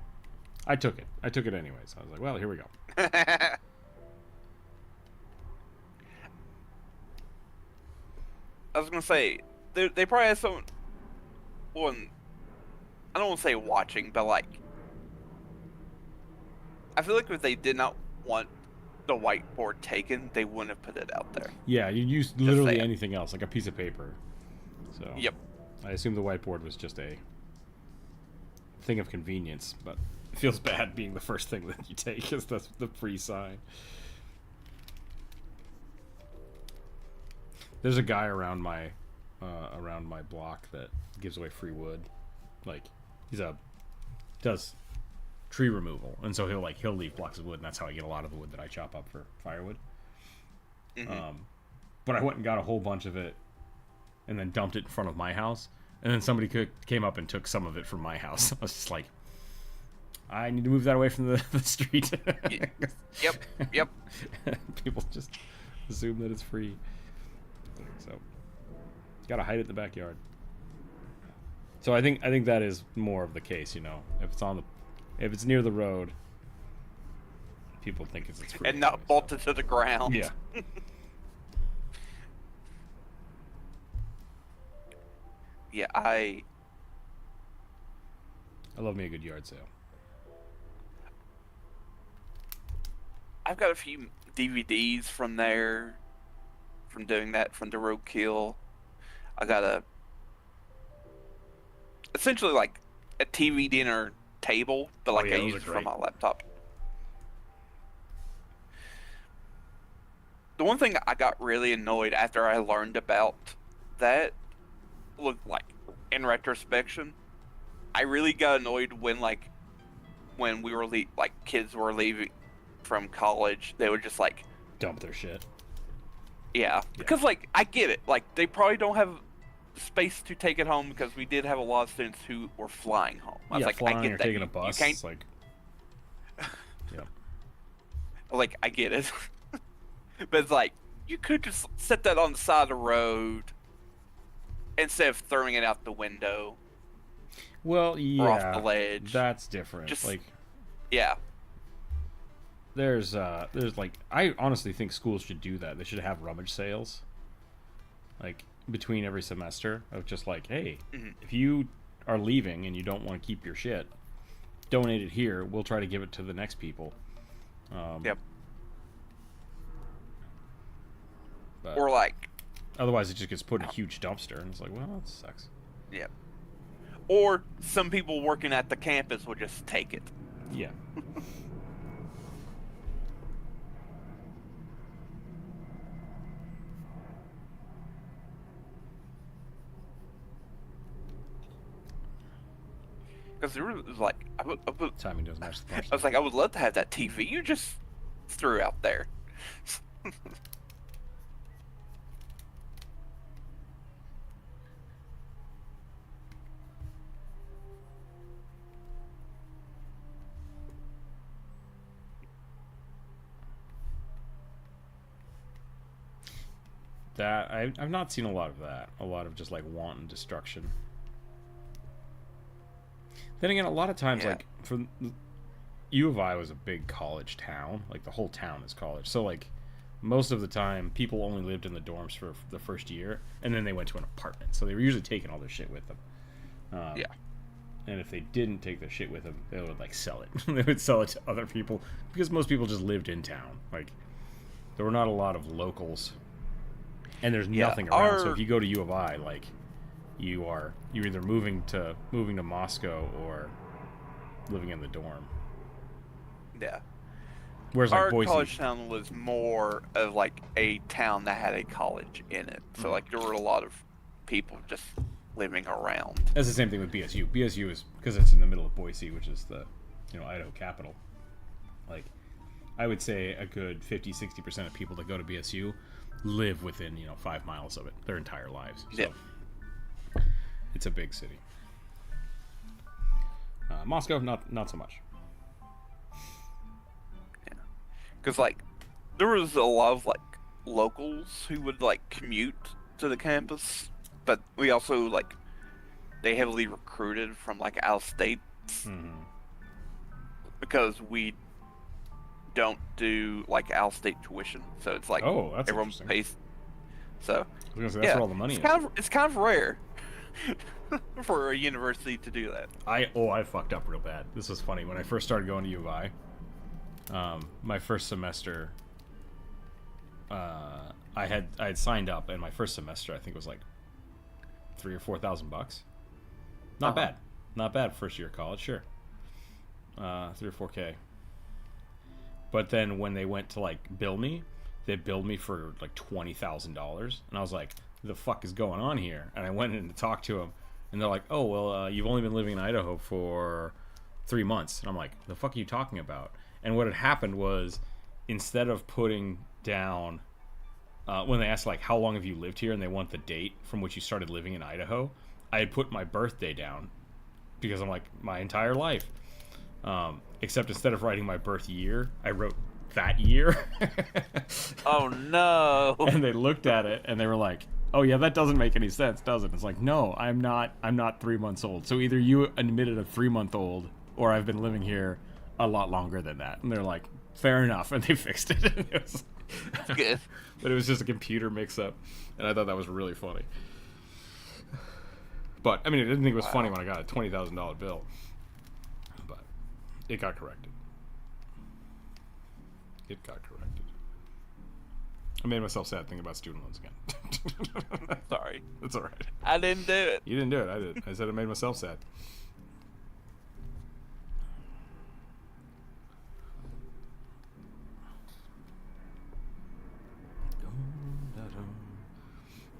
I took it. I took it anyways. I was like, well, here we go. I was gonna say they probably have some one. I don't want to say watching, but like I feel like if they did not want the whiteboard taken, they wouldn't have put it out there. Yeah, you use literally anything else, like a piece of paper. So Yep. I assume the whiteboard was just a thing of convenience, but it feels bad being the first thing that you take because that's the free sign. There's a guy around my block that gives away free wood. Like does tree removal, and so he'll leave blocks of wood, and that's how I get a lot of the wood that I chop up for firewood. Mm-hmm. But I went and got a whole bunch of it, and then dumped it in front of my house, and then somebody came up and took some of it from my house. I was just like, I need to move that away from the street. Yep. People just assume that it's free, so gotta hide it in the backyard. So I think that is more of the case, you know. If it's near the road, people think it's free. And not bolted to the ground. Yeah. Yeah, I love me a good yard sale. I've got a few DVDs from there, from doing that, from the roadkill. I got essentially like a TV dinner table, but like I use it from my laptop. The one thing I got really annoyed after I learned about that, look, like in retrospection, I really got annoyed when we were like kids were leaving from college, they would just like dump their shit. Yeah, because like I get it, like they probably don't have space to take it home because we did have a lot of students who were flying home. I was like, flying I get or that. Taking a bus. You can't... It's like, yeah. Like I get it, but it's like you could just set that on the side of the road instead of throwing it out the window. Well, yeah, or off the ledge. That's different. Just, like, yeah. There's like, I honestly think schools should do that. They should have rummage sales, like between every semester, of just like, hey, if you are leaving and you don't want to keep your shit, donate it here. We'll try to give it to the next people. Yep. But or like, otherwise it just gets put in a huge dumpster, and it's like, well, that sucks. Yep. Or some people working at the campus will just take it. Yeah. Because there was like, Timing doesn't match the punch. I was like, I would love to have that TV you just threw out there. That I've not seen a lot of that. A lot of just like wanton destruction. Then again, a lot of times, like, from U of I was a big college town. Like, the whole town is college. So, like, most of the time, people only lived in the dorms for the first year, and then they went to an apartment. So they were usually taking all their shit with them. And if they didn't take their shit with them, they would, like, sell it. They would sell it to other people, because most people just lived in town. Like, there were not a lot of locals, and there's nothing around. So if you go to U of I, like, you're either moving to Moscow or living in the dorm. Yeah. Whereas like our Boise, college town was more of like a town that had a college in it. So like there were a lot of people just living around. That's the same thing with BSU. BSU is, because it's in the middle of Boise, which is the, Idaho capital. Like, I would say a good 50-60% of people that go to BSU live within 5 miles of it their entire lives. So it's a big city. Moscow, not so much. Yeah, because like there was a lot of like locals who would like commute to the campus, but we also like they heavily recruited from like out of state Mm-hmm. because we don't do like out of state tuition, so it's like Oh, that's everyone interesting. pays. So I was gonna say that's yeah, where all the money it's is. it's kind of rare for a university to do that. I fucked up real bad. This was funny when I first started going to U of I. My first semester, I had signed up, and my first semester I think was like $3,000 or $4,000. Not bad, not bad. First year of college, sure. 3 or 4K. But then when they went to like bill me, they billed me for like $20,000, and I was like, "The fuck is going on here?" And I went in to talk to them, and they're like, "Oh well, you've only been living in Idaho for 3 months." And I'm like, "The fuck are you talking about?" And what had happened was, instead of putting down, when they asked like, "How long have you lived here?" and they want the date from which you started living in Idaho, I had put my birthday down because I'm like, my entire life. Except instead of writing my birth year, I wrote that year. Oh no! And they looked at it and they were like, "Oh yeah, that doesn't make any sense, does it?" It's like, "No, I'm not 3 months old. So either you admitted a 3-month-old, or I've been living here a lot longer than that." And they're like, "Fair enough," and they fixed it. That's good. But it was just a computer mix-up, and I thought that was really funny. But I mean, I didn't think it was funny when I got a $20,000 bill. But it got corrected. It got corrected. I made myself sad thinking about student loans again. Sorry. That's all right. I didn't do it. You didn't do it. I did. I said it made myself sad.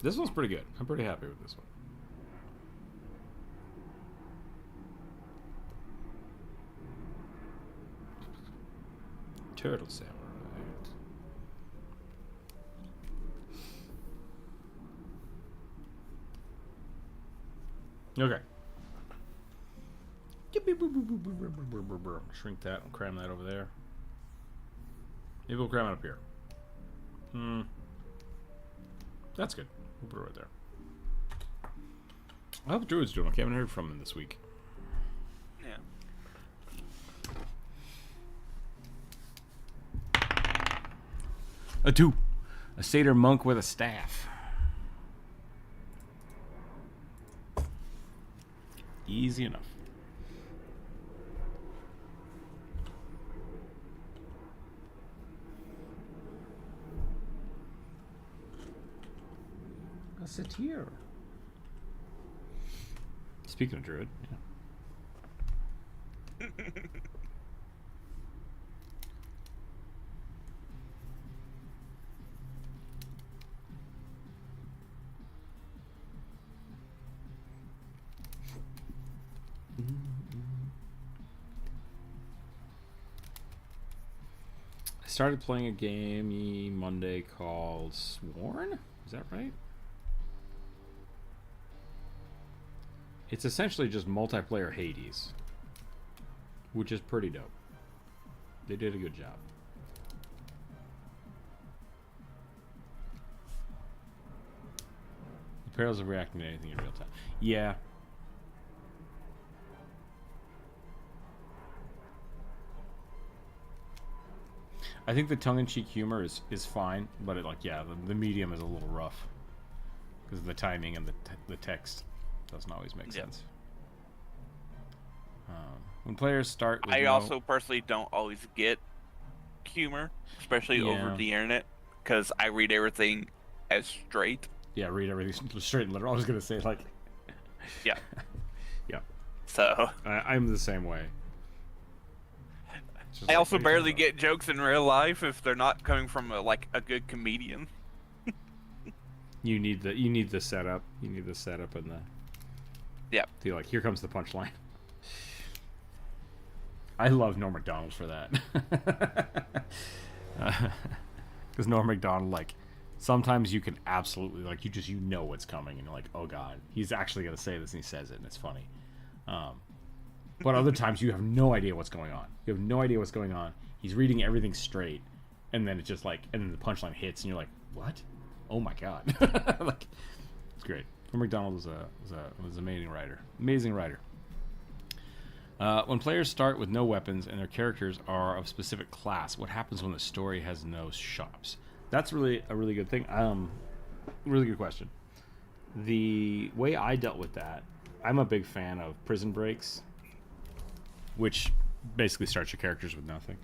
This one's pretty good. I'm pretty happy with this one. Turtle Samurai. Okay. Shrink that and cram that over there. Maybe we'll cram it up here. That's good. We'll put it right there. I hope the Druid's doing okay. I haven't heard from him this week. Yeah. A 2. A satyr monk with a staff. Easy enough. A satyr. Speaking of Druid, yeah. I started playing a game Monday called Sworn? Is that right? It's essentially just multiplayer Hades, which is pretty dope. They did a good job. The perils of reacting to anything in real time. Yeah. I think the tongue-in-cheek humor is fine, but the medium is a little rough because of the timing and the text doesn't always make sense. When players start with I also personally don't always get humor, especially over the internet, because I read everything as straight. Yeah, read everything straight and literal. I was gonna say like. Yeah. Yeah. So. I'm the same way. I also barely get jokes in real life if they're not coming from a good comedian. You need the setup. You need the setup and the. Yeah. See, like, here comes the punchline. I love Norm Macdonald for that. Because Norm Macdonald, like, sometimes you can absolutely, like, you know what's coming, and you're like, oh god, he's actually gonna say this, and he says it, and it's funny. But other times you have no idea what's going on. You have no idea what's going on. He's reading everything straight, and then it's just like, and then the punchline hits, and you're like, what? Oh my god! Like, it's great. Norm Macdonald was an amazing writer. Amazing writer. When players start with no weapons and their characters are of specific class, what happens when the story has no shops? That's really a really good thing. Really good question. The way I dealt with that, I'm a big fan of prison breaks, which basically starts your characters with nothing.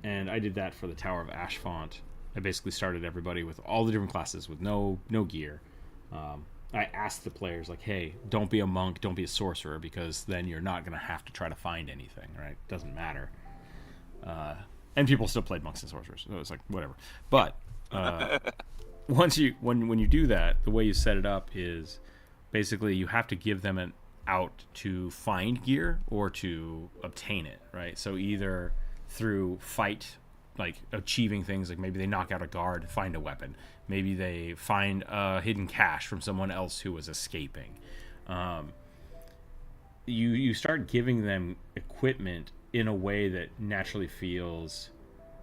And I did that for the Tower of Ashfont. I basically started everybody with all the different classes with no gear. I asked the players, like, hey, don't be a monk, don't be a sorcerer, because then you're not going to have to try to find anything, right? Doesn't matter. And people still played monks and sorcerers, so it's like, whatever. But once you when you do that, the way you set it up is basically you have to give them an out to find gear or to obtain it, right? So either through fight, like achieving things, like maybe they knock out a guard, find a weapon. Maybe they find a hidden cache from someone else who was escaping. You start giving them equipment in a way that naturally feels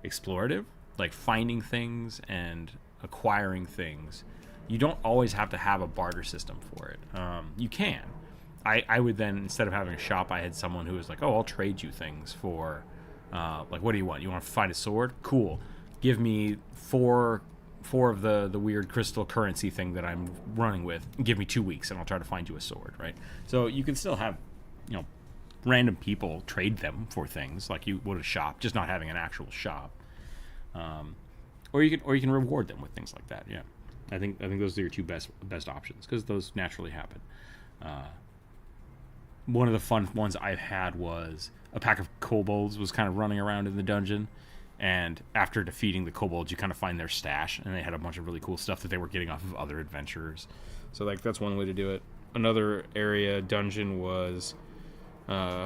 explorative, like finding things and acquiring things. You don't always have to have a barter system for it. You can. I would then, instead of having a shop, I had someone who was like, oh, I'll trade you things for, like, what do you want? You want to find a sword? Cool. Give me four of the weird crystal currency thing that I'm running with. Give me 2 weeks, and I'll try to find you a sword, right? So you can still have, random people trade them for things like you would a shop, just not having an actual shop. Or you can reward them with things like that. Yeah, I think those are your two best options because those naturally happen. One of the fun ones I've had was a pack of kobolds was kind of running around in the dungeon, and after defeating the kobolds, you kind of find their stash, and they had a bunch of really cool stuff that they were getting off of other adventurers. So like that's one way to do it. Another area dungeon was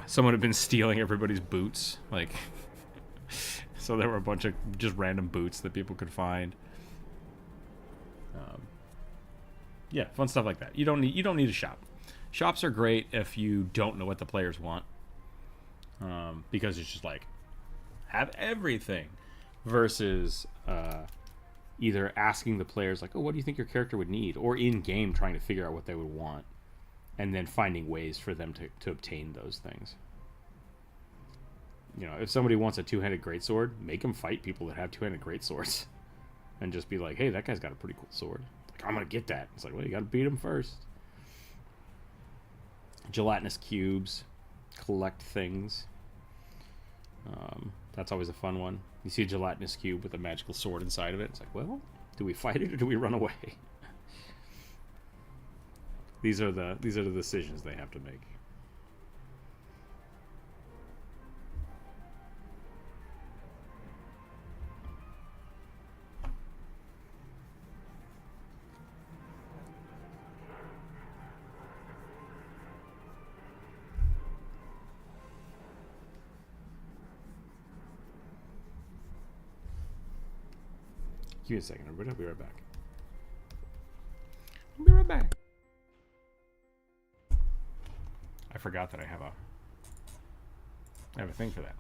someone had been stealing everybody's boots, like so there were a bunch of just random boots that people could find. Yeah, fun stuff like that. You don't need a shop. Shops are great if you don't know what the players want, because it's just like have everything, versus either asking the players like, oh, what do you think your character would need, or in game trying to figure out what they would want, and then finding ways for them to obtain those things. If somebody wants a two-handed greatsword, make them fight people that have two-handed greatswords, and just be like, hey, that guy's got a pretty cool sword. Like, I'm gonna get that. It's like, well, you gotta beat him first. Gelatinous cubes, collect things. That's always a fun one. You see a gelatinous cube with a magical sword inside of it. It's like, well, do we fight it or do we run away? These are the decisions they have to make. Give me a second, everybody. I'll be right back. I'll be right back. I forgot that I have a thing for that.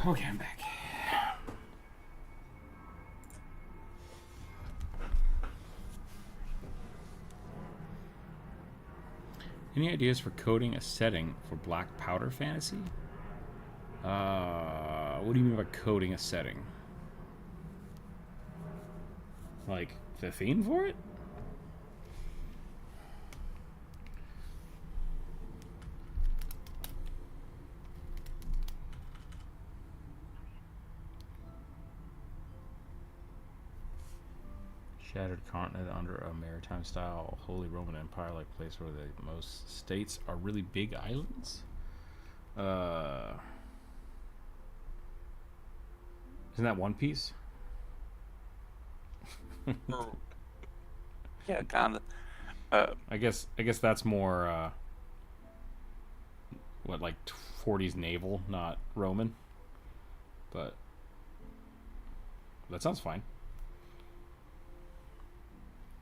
Okay, I'm back. Any ideas for coding a setting for Black Powder Fantasy? What do you mean by coding a setting? Like the theme for it? Shattered continent under a maritime style Holy Roman Empire like place where the most states are really big islands? Isn't that One Piece? Yeah, kind of. I guess that's more what, like 40s naval, not Roman. But that sounds fine.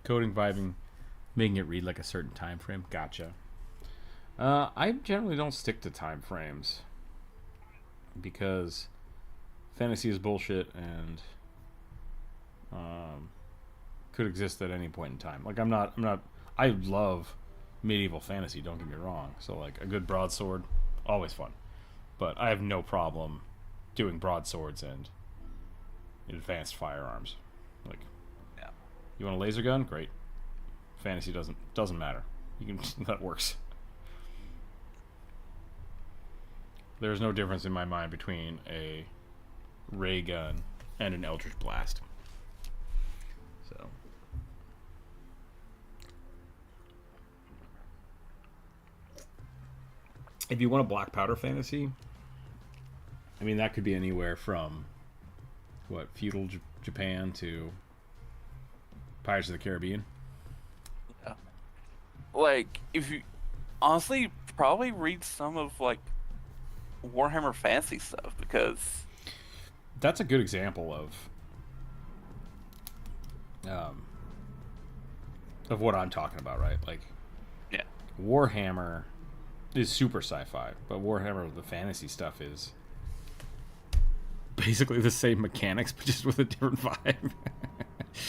Coding, vibing, making it read like a certain time frame. Gotcha. I generally don't stick to time frames because fantasy is bullshit and could exist at any point in time. Like I'm not. I love medieval fantasy. Don't get me wrong. So like a good broadsword, always fun. But I have no problem doing broadswords and advanced firearms. Like, Yeah. you want a laser gun? Great. Fantasy doesn't matter. You can that works. There's no difference in my mind between a ray gun and an eldritch blast. So if you want a black powder fantasy, I mean that could be anywhere from what, feudal Japan to Pirates of the Caribbean. Yeah. Like, if you honestly probably read some of like Warhammer Fantasy stuff because That's a good example of what I'm talking about, right? Like, yeah, Warhammer is super sci-fi, but Warhammer the fantasy stuff is basically the same mechanics, but just with a different vibe.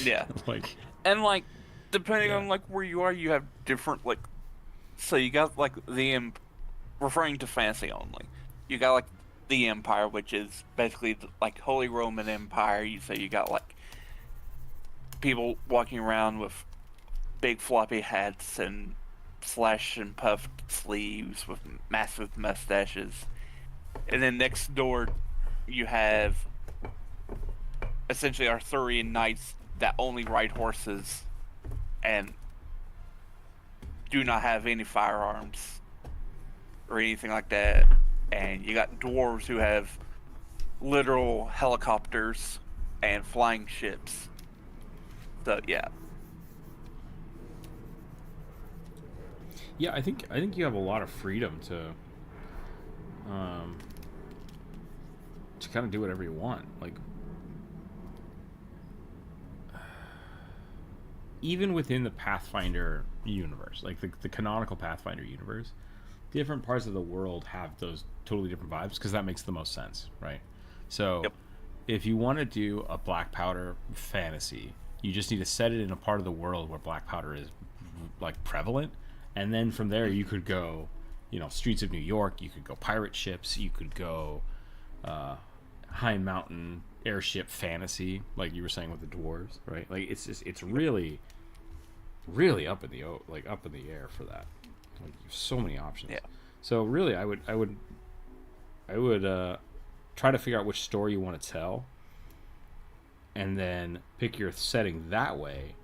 yeah, Like, and like depending Yeah. on like where you are, you have different like. So you got like referring to fantasy only. You got like the Empire, which is basically like Holy Roman Empire. You got like people walking around with big floppy hats and slash and puffed sleeves with massive mustaches. And then next door, you have essentially Arthurian knights that only ride horses and do not have any firearms or anything like that. And you got dwarves who have literal helicopters and flying ships. So yeah, yeah, I think you have a lot of freedom to kind of do whatever you want. Like, even within the Pathfinder universe, like the canonical Pathfinder universe, different parts of the world have those totally different vibes because that makes the most sense, right? So, Yep. if you want to do a black powder fantasy, you just need to set it in a part of the world where black powder is like prevalent, and then from there you could go, streets of New York. You could go pirate ships. You could go high mountain airship fantasy, like you were saying with the dwarves, right? Like it's really up in the air for that. Like, there's so many options. Yeah. So really, I would try to figure out which story you want to tell, and then pick your setting that way.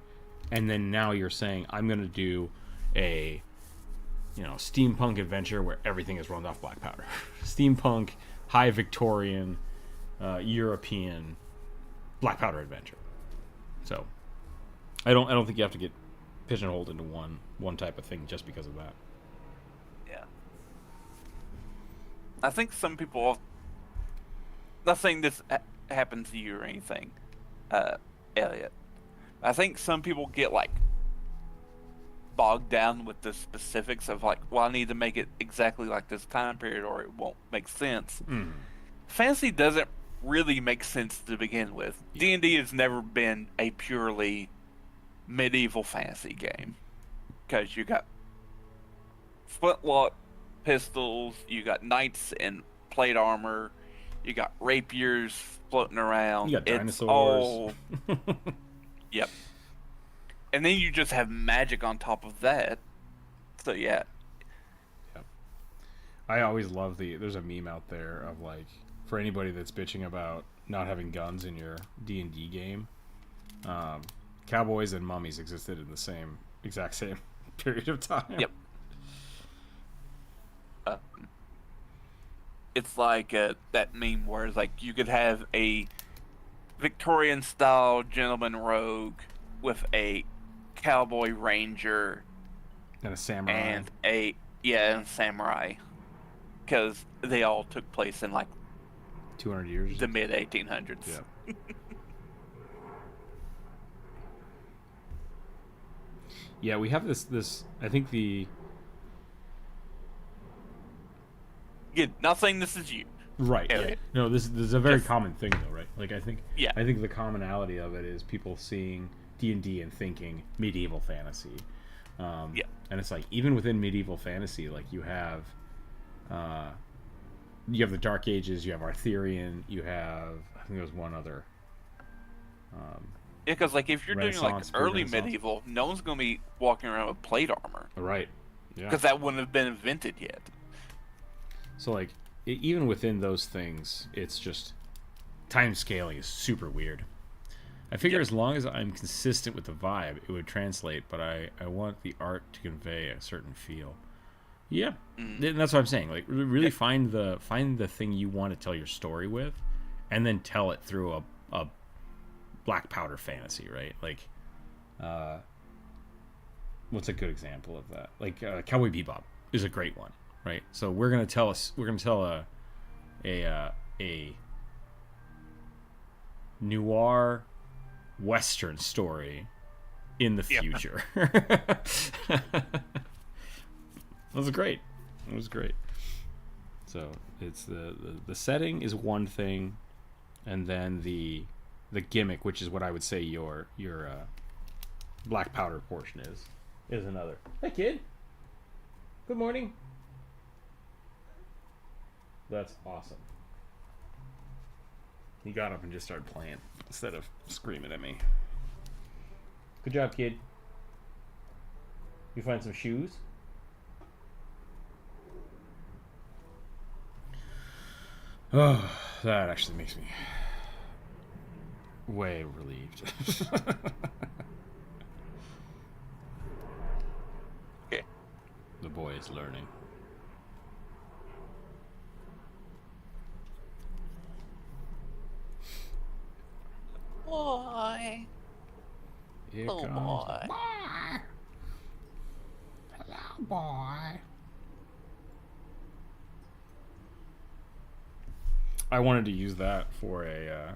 And then now you're saying, I'm going to do a steampunk adventure where everything is run off black powder. Steampunk, high Victorian, European black powder adventure. So I don't think you have to get pigeonholed into one type of thing just because of that. yeah. I think some people. Not saying this happened to you or anything, Elliot. I think some people get like bogged down with the specifics of like, well, I need to make it exactly like this time period or it won't make sense. fantasy doesn't really make sense to begin with. D&D has never been a purely medieval fantasy game because you got flintlock pistols, you got knights in plate armor, you got rapiers floating around. You got It's dinosaurs. all yep. And then you just have magic on top of that. So yeah, Yep. I always love there's a meme out there of like, for anybody that's bitching about not having guns in your D&D game, cowboys and mummies existed in the exact same period of time. yep. It's like that meme where it's like you could have a Victorian style gentleman rogue with a cowboy ranger And a samurai. and and samurai, because they all took place in like 200 years. the mid 1800s. Yeah. Yeah, we have this I think Again, not saying this is you. right. Yeah. Yeah. No, this is a very Just- common thing though, right? Like I think Yeah. the commonality of it is people seeing D&D and thinking medieval fantasy. Yeah. And it's like even within medieval fantasy, like you have the Dark Ages, you have Arthurian, you have I think there's one other. Yeah, because like if you're doing like Renaissance, early pre-Renaissance. medieval, no one's gonna be walking around with plate armor Right. Yeah. because that wouldn't have been invented yet. So like even within those things, it's just time scaling is super weird. I figure as long as I'm consistent with the vibe, it would translate, but I want the art to convey a certain feel. Yeah, and that's what I'm saying. Like, really find the thing you want to tell your story with, and then tell it through a black powder fantasy, right? Like, what's a good example of that? Like, Cowboy Bebop is a great one, right? So we're gonna tell a noir Western story in the future. That was great. It was great. So it's the setting is one thing, and then the gimmick, which is what I would say your black powder portion is another. Hey kid. Good morning. That's awesome. He got up and just started playing instead of screaming at me. Good job, kid. You find some shoes? Oh, that actually makes me way relieved. Okay. The boy is learning. Boy. Here Oh, comes boy. the boy. Hello, boy. I wanted to use that for a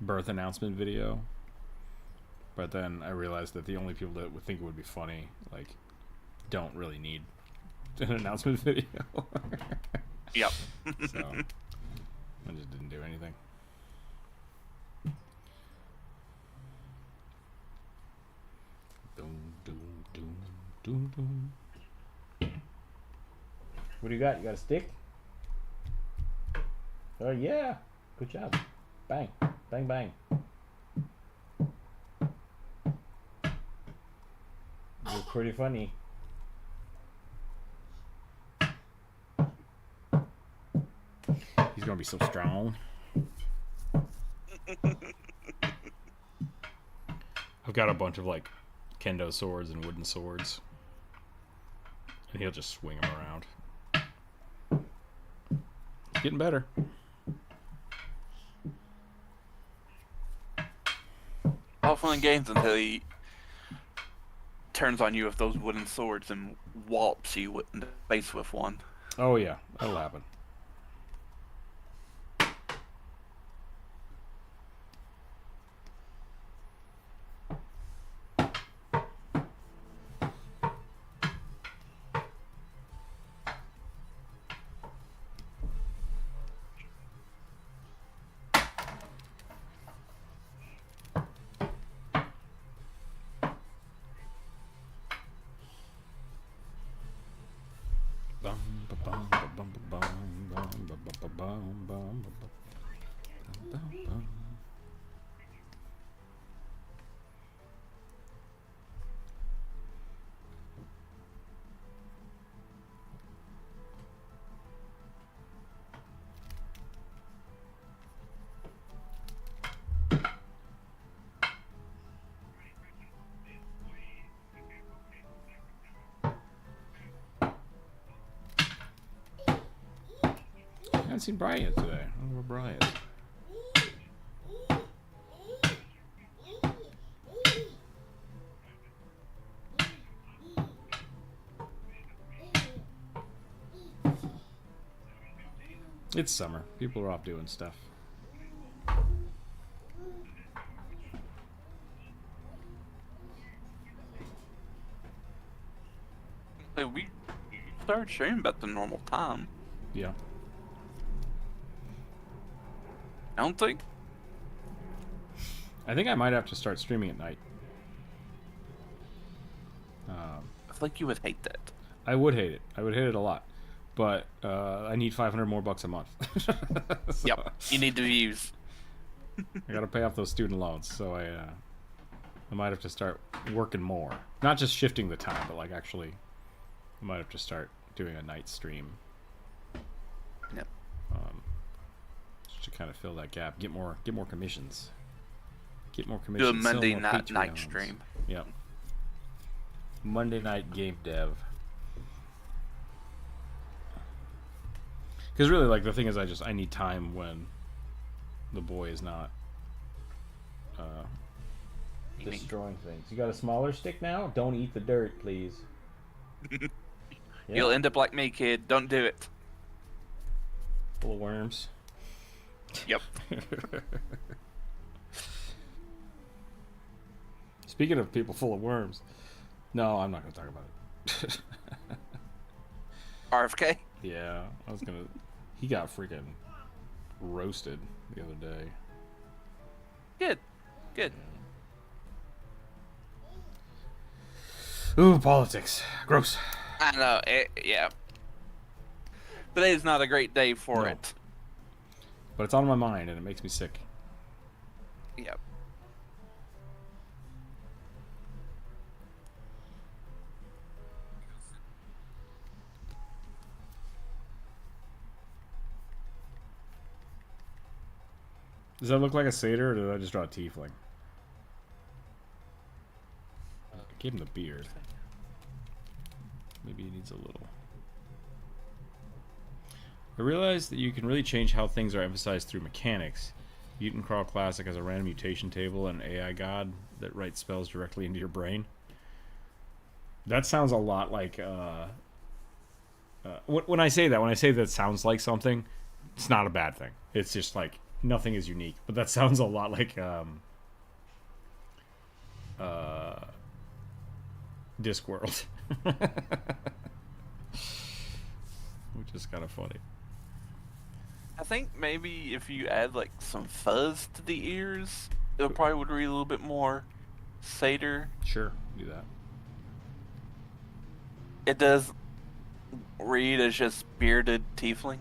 birth announcement video, but then I realized that the only people that would think it would be funny don't really need an announcement video. Yep. So I just didn't do anything. Doom, doom, doom, doom, doom. What do you got? You got a stick? Oh yeah, good job. Bang, bang, bang. You're pretty funny. He's gonna be so strong. I've got a bunch of kendo swords and wooden swords, and he'll just swing them around. It's getting better. All fun and games until he turns on you with those wooden swords and wallops you in the face with one. Oh yeah, that'll happen. I haven't seen Brian yet today. I don't know where Brian is. It's summer. People are off doing stuff. Hey, we started streaming about the normal time. Yeah. I don't think. I think I might have to start streaming at night. I think you would hate that. I would hate it. I would hate it a lot. But I need $500 more a month. So Yep. You need the views. I gotta pay off those student loans, so I might have to start working more. Not just shifting the time, but like actually, I might have to start doing a night stream. Yep. Just to kind of fill that gap, get more commissions. Get more Do commissions. a Monday sell more night Patreons. stream. Yep. Monday night game dev. Because really, like, the thing is, I need time when the boy is not destroying things. You got a smaller stick now? Don't eat the dirt, please. Yeah. You'll end up like me, kid. Don't do it. Full of worms. Yep. Speaking of people full of worms, no, I'm not going to talk about it. RFK? Yeah, I was gonna. He got freaking roasted the other day. Good. Good. Ooh, politics. Gross. I know. Yeah. Today's not a great day for No. it. But it's on my mind and it makes me sick. Yep. Does that look like a satyr or did I just draw a tiefling? I gave him the beard. Maybe he needs a little. I realized that you can really change how things are emphasized through mechanics. Mutant Crawl Classic has a random mutation table and an AI god that writes spells directly into your brain. That sounds a lot like when I say that sounds like something, it's not a bad thing. It's just like nothing is unique, but that sounds a lot like Discworld. Which is kind of funny. I think maybe if you add like some fuzz to the ears, it probably would read a little bit more satyr. Sure, do that. It does read as just bearded tiefling.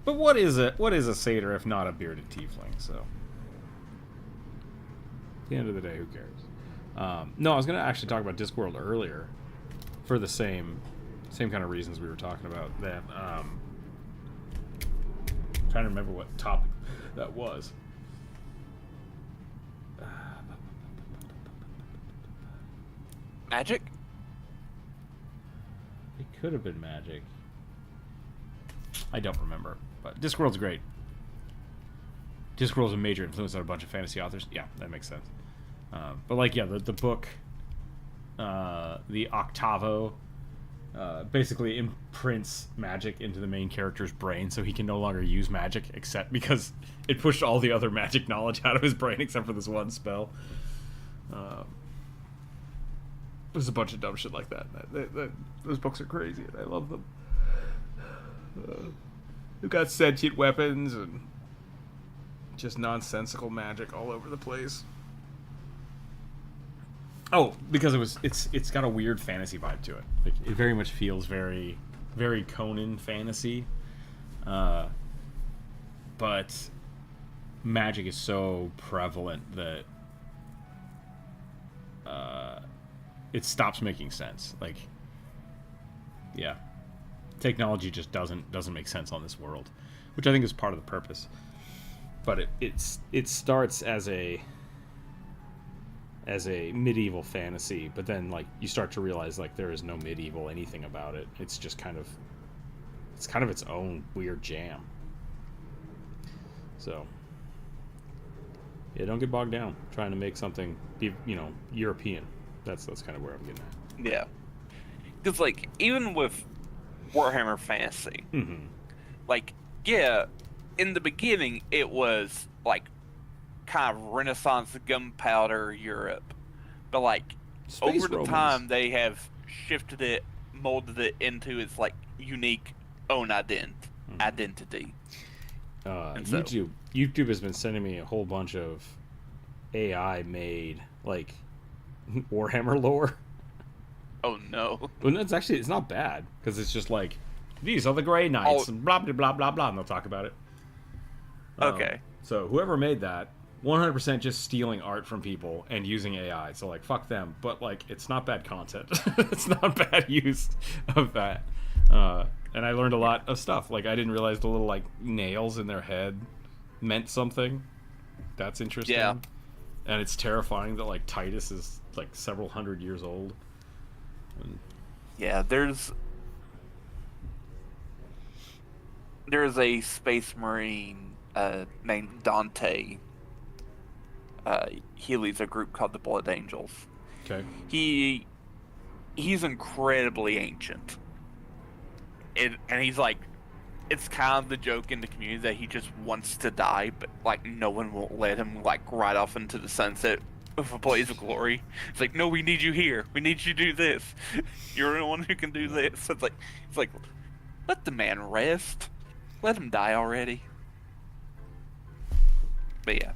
But what is a satyr if not a bearded tiefling? So, at the end of the day, who cares? No, I was gonna actually talk about Discworld earlier, for the same kind of reasons we were talking about. That trying to remember what topic that was. Magic? It could have been magic. I don't remember, but Discworld's great. Discworld's a major influence on a bunch of fantasy authors. Yeah, that makes sense. But like, yeah, the book, the Octavo, basically imprints magic into the main character's brain, so he can no longer use magic except because it pushed all the other magic knowledge out of his brain except for this one spell. There's a bunch of dumb shit like that. Those books are crazy, and I love them. They've got sentient weapons and just nonsensical magic all over the place. Oh, because it's got a weird fantasy vibe to it. Like it very much feels very Conan fantasy. But magic is so prevalent that it stops making sense. Like, yeah, technology just doesn't make sense on this world, which I think is part of the purpose. But it starts as a medieval fantasy, but then like you start to realize like there is no medieval anything about it. It's just kind of its own weird jam. So yeah, don't get bogged down trying to make something be, European. That's kind of where I'm getting at. Yeah, because like even with Warhammer Fantasy, Mm-hmm. like yeah, in the beginning it was like kind of Renaissance gunpowder Europe, but like Space over the Romans. time they have shifted it, molded it into its like unique own identity. And so- YouTube has been sending me a whole bunch of AI made like Warhammer lore. Oh no! Well, it's not bad because it's just like these are the Grey Knights and blah blah blah blah blah, and they'll talk about it. Okay. So whoever made that, 100% just stealing art from people and using AI. So like fuck them, but like it's not bad content. It's not bad use of that. And I learned a lot of stuff. Like I didn't realize the little like nails in their head meant something. That's interesting. Yeah. And it's terrifying that like Titus is like several hundred years old. And Yeah, there's a space marine named Dante. He leads a group called the Blood Angels. okay. He's incredibly ancient. And he's like, it's kind of the joke in the community that he just wants to die, but like no one will let him like ride off into the sunset with a blaze of glory. It's like, no, we need you here. We need you to do this. You're the one who can do this. It's like, let the man rest. Let him die already. But yeah.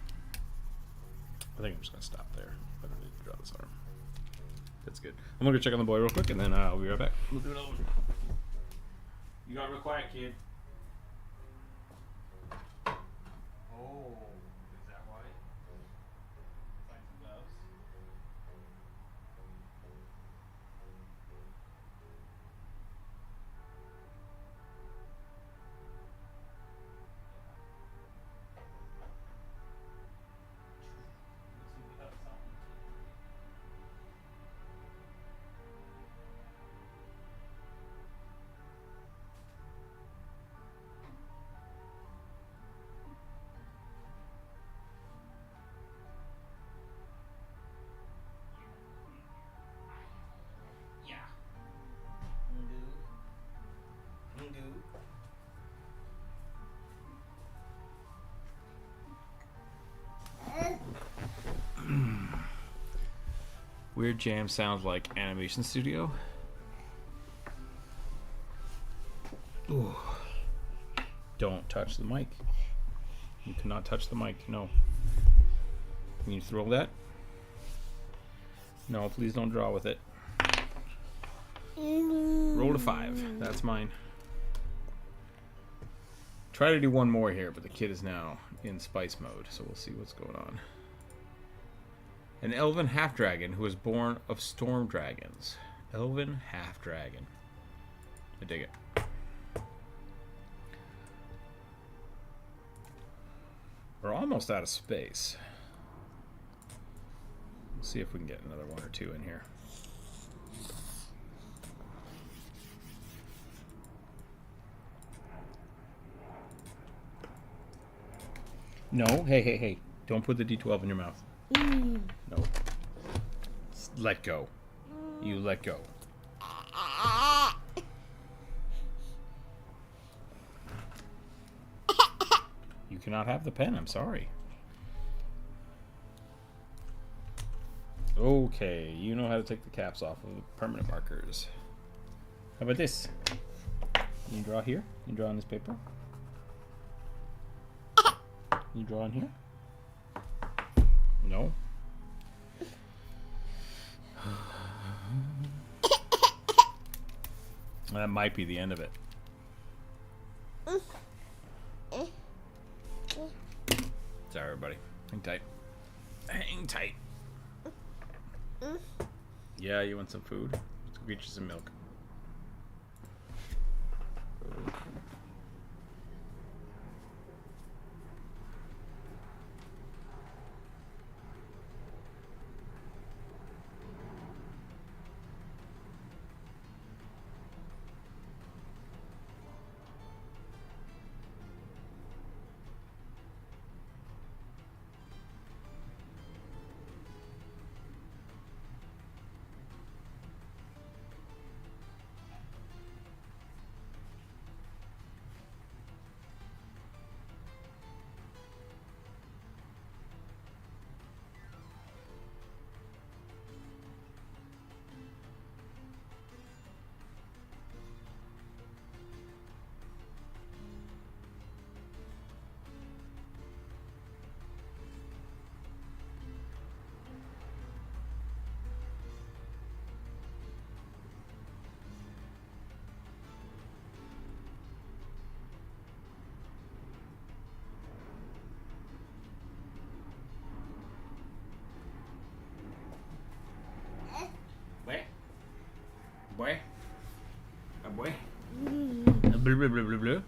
I think I'm just gonna stop there. I don't need to draw this arm. That's good. I'm gonna go check on the boy real quick, and then I'll be right back. We'll do another one. You got real quiet, kid. Oh, is that why? Find some gloves. Weird jam sounds like animation studio. Ooh. Don't touch the mic. You cannot touch the mic. No. Can you throw that? No, please don't draw with it. Roll to 5. That's mine. Try to do one more here, but the kid is now in spice mode, so we'll see what's going on. An elven half-dragon who was born of storm dragons. Elven half-dragon. I dig it. We're almost out of space. Let's see if we can get another one or two in here. No, hey. Don't put the D12 in your mouth. No. Let go. You let go. You cannot have the pen, I'm sorry. Okay, you know how to take the caps off of the permanent markers. How about this? You can draw here. You can draw on this paper. You draw on here. No. might be the end of it. Sorry, everybody. Hang tight. Hang tight. Yeah, you want some food? Let's go get you some milk. Boy. A boy. A blue, blue, blue, blue, blue.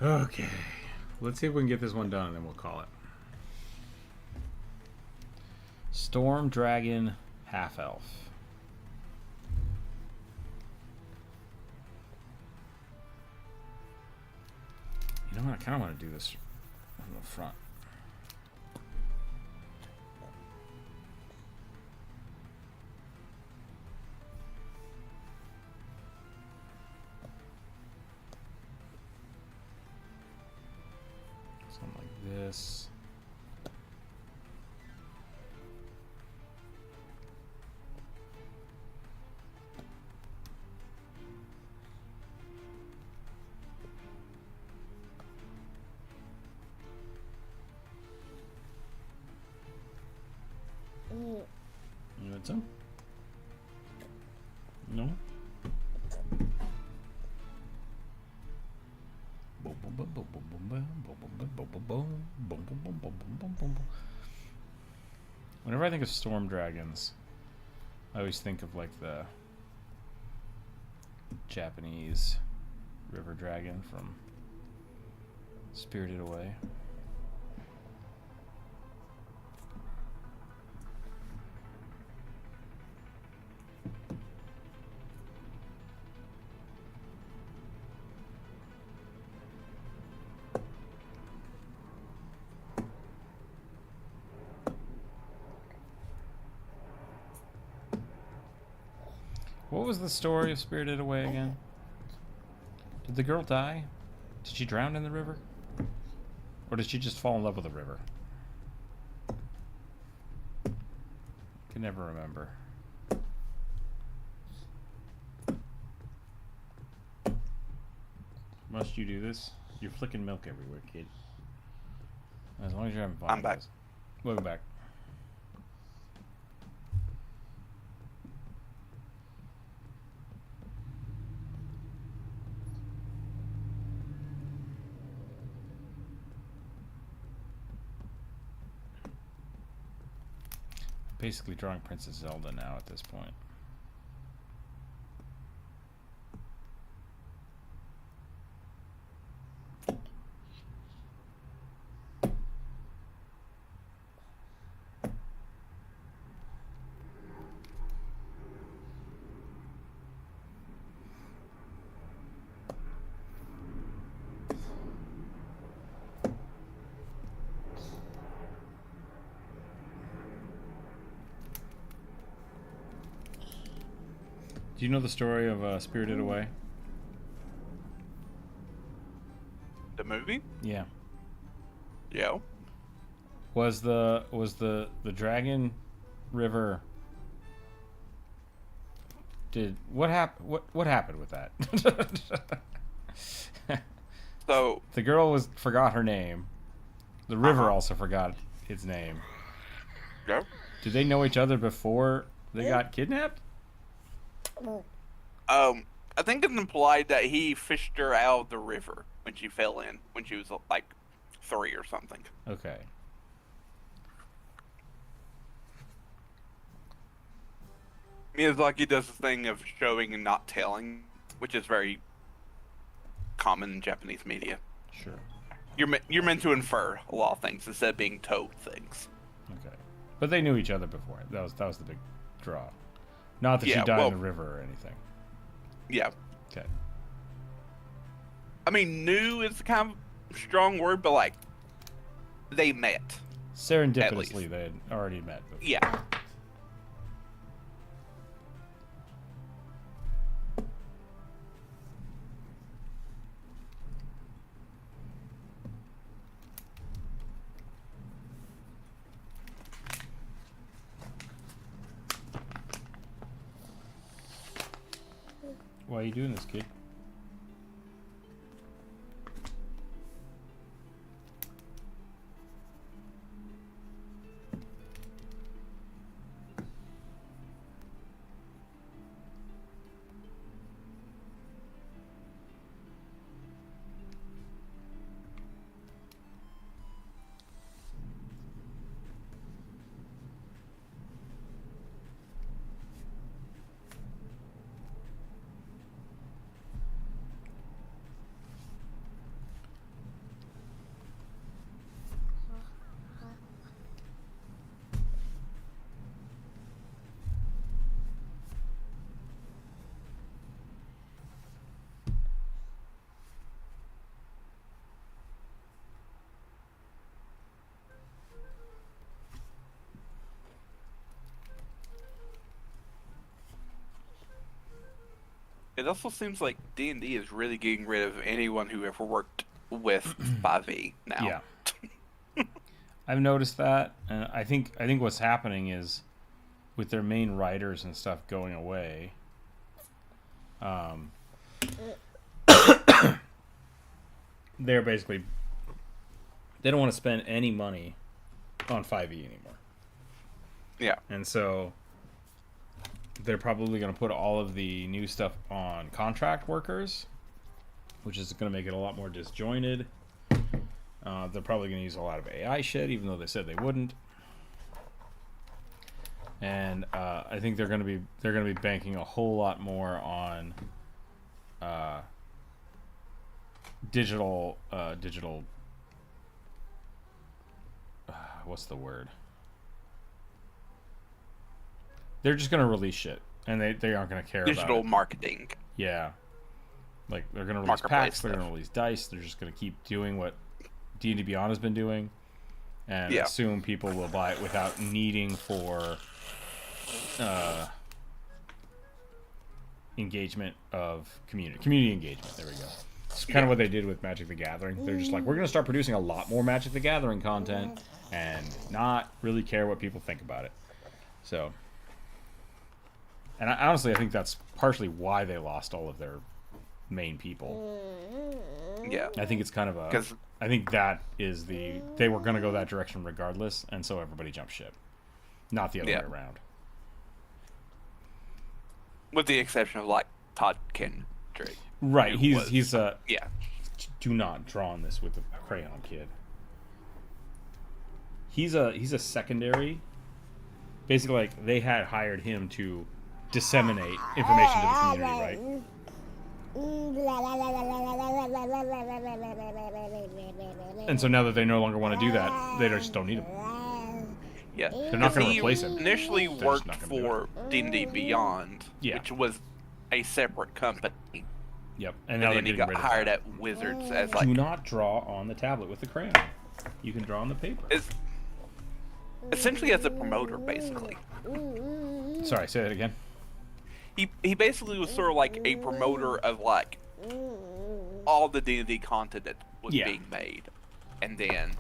Okay. Let's see if we can get this one done and then we'll call it. Storm Dragon Half Elf. You know what? I kind of want to do this on the front. Something like this. You want some? No? Whenever I think of storm dragons, I always think of like the Japanese river dragon from Spirited Away. What was the story of Spirited Away again? Did the girl die? Did she drown in the river? Or did she just fall in love with the river? Can never remember. Must you do this? You're flicking milk everywhere, kid. As long as you're having fun. I'm back. Welcome back. Basically drawing Princess Zelda now at this point. Do you know the story of Spirited Away? The movie? Yeah. Yeah. Was the dragon river what happened? What happened with that? So The girl forgot her name. The river Uh-huh. also forgot its name. yeah. Did they know each other before they got kidnapped? I think it's implied that he fished her out of the river when she fell in when she was like 3 or something. Okay. Miyazaki does the thing of showing and not telling, which is very common in Japanese media. Sure. You're meant to infer a lot of things instead of being told things. Okay. But they knew each other before. That was the big draw. Not that she Yeah, died well- in the river or anything. Yeah. Okay. I mean, new is kind of a strong word, but like, they met. Serendipitously, they had already met before. Yeah. Why are you doing this, kid? It also seems like D&D is really getting rid of anyone who ever worked with 5e now. Yeah. I've noticed that, and I think what's happening is with their main writers and stuff going away. They're basically they don't want to spend any money on 5e anymore. Yeah. And so they're probably going to put all of the new stuff on contract workers, which is going to make it a lot more disjointed. They're probably going to use a lot of AI shit, even though they said they wouldn't. And I think they're going to be banking a whole lot more on digital. What's the word? They're just going to release shit, and they aren't going to care Digital about it. marketing. Yeah. Like, they're going to release Marketplace packs, they're going to stuff. release dice, they're just going to keep doing what D&D Beyond has been doing, and Yeah. assume people will buy it without needing for engagement of community engagement. There we go. It's kind of what they did with Magic the Gathering. They're just like, we're going to start producing a lot more Magic the Gathering content and not really care what people think about it. So, and honestly, I think that's partially why they lost all of their main people. Yeah. I think it's kind of a. 'Cause- I think that is they were going to go that direction regardless, and so everybody jumped ship, not the other Yeah. way around. With the exception of like Todd Kendrick. Right? who He's a. Yeah. Do not draw on this with the crayon, kid. He's a secondary. Basically, like, they had hired him to disseminate information to the community, right? And so now that they no longer want to do that, they just don't need him. Yeah. They're not 'Cause gonna he replace him. Initially They're just worked not gonna do for D&D Beyond, Yeah. which was a separate company. Yep. And now then they're he getting got rid of hired that. at Wizards as like Do not draw on the tablet with the crayon. You can draw on the paper. is essentially as a promoter, basically. Sorry, say that again. He basically was sort of like a promoter of like all the D&D content that was Yeah. being made, and then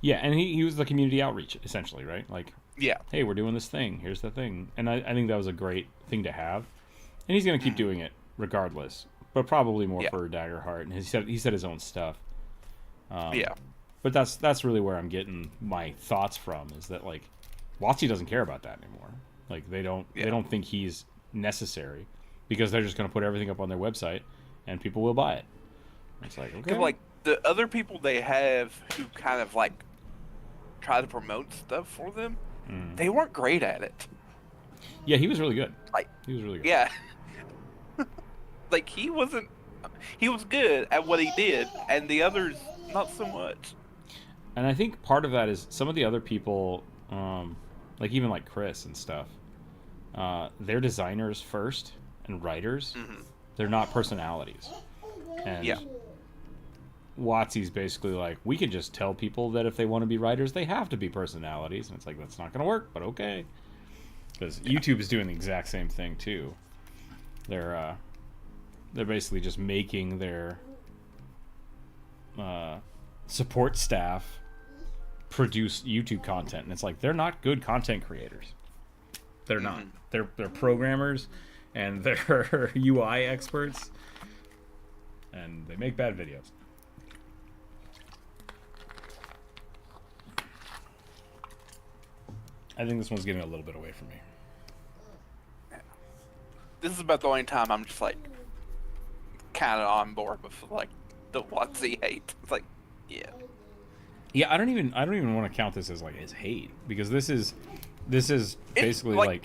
Yeah, and he was the community outreach, essentially, right? Like, Yeah. hey, we're doing this thing. Here's the thing. And I think that was a great thing to have. And he's going to keep doing it regardless, but probably more Yeah. for Daggerheart. And he said his own stuff. Yeah. But that's really where I'm getting my thoughts from, is that, like, WotC doesn't care about that anymore. Like, they don't think he's necessary, because they're just going to put everything up on their website and people will buy it. It's like, okay. Because, like, the other people they have who kind of, like, try to promote stuff for them, they weren't great at it. Yeah, he was really good. Like, he was really good. Yeah. Like, he was good at what he did, and the others, not so much. And I think part of that is some of the other people, like even like Chris and stuff, they're designers first and writers. They're not personalities. And Yeah. WotC's basically like, we can just tell people that if they want to be writers, they have to be personalities. And it's like, that's not going to work, but okay. Because YouTube is doing the exact same thing too. They're basically just making their support staff produce YouTube content, and it's like, they're not good content creators. They're not. They're programmers, and they're UI experts, and they make bad videos. I think this one's getting a little bit away from me. This is about the only time I'm just, like, kind of on board with, like, the WotC hate. It's like, yeah. Yeah, I don't even want to count this as, like, his hate, because this is basically it's like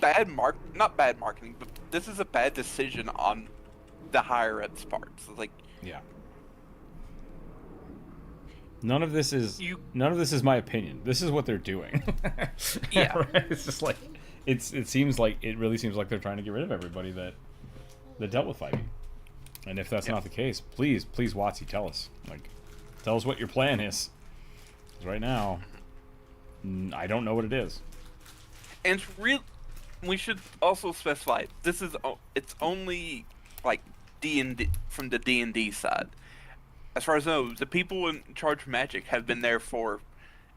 not bad marketing, but this is a bad decision on the higher ups' parts. Like, yeah. None of this is my opinion. This is what they're doing. Yeah. Right? It's just like it really seems like they're trying to get rid of everybody that dealt with fighting. And if that's not the case, please WotC, tell us what your plan is. 'Cause right now, I don't know what it is. and we should also specify it's only like D&D from the D&D side. As far as I know, the people in charge of Magic have been there for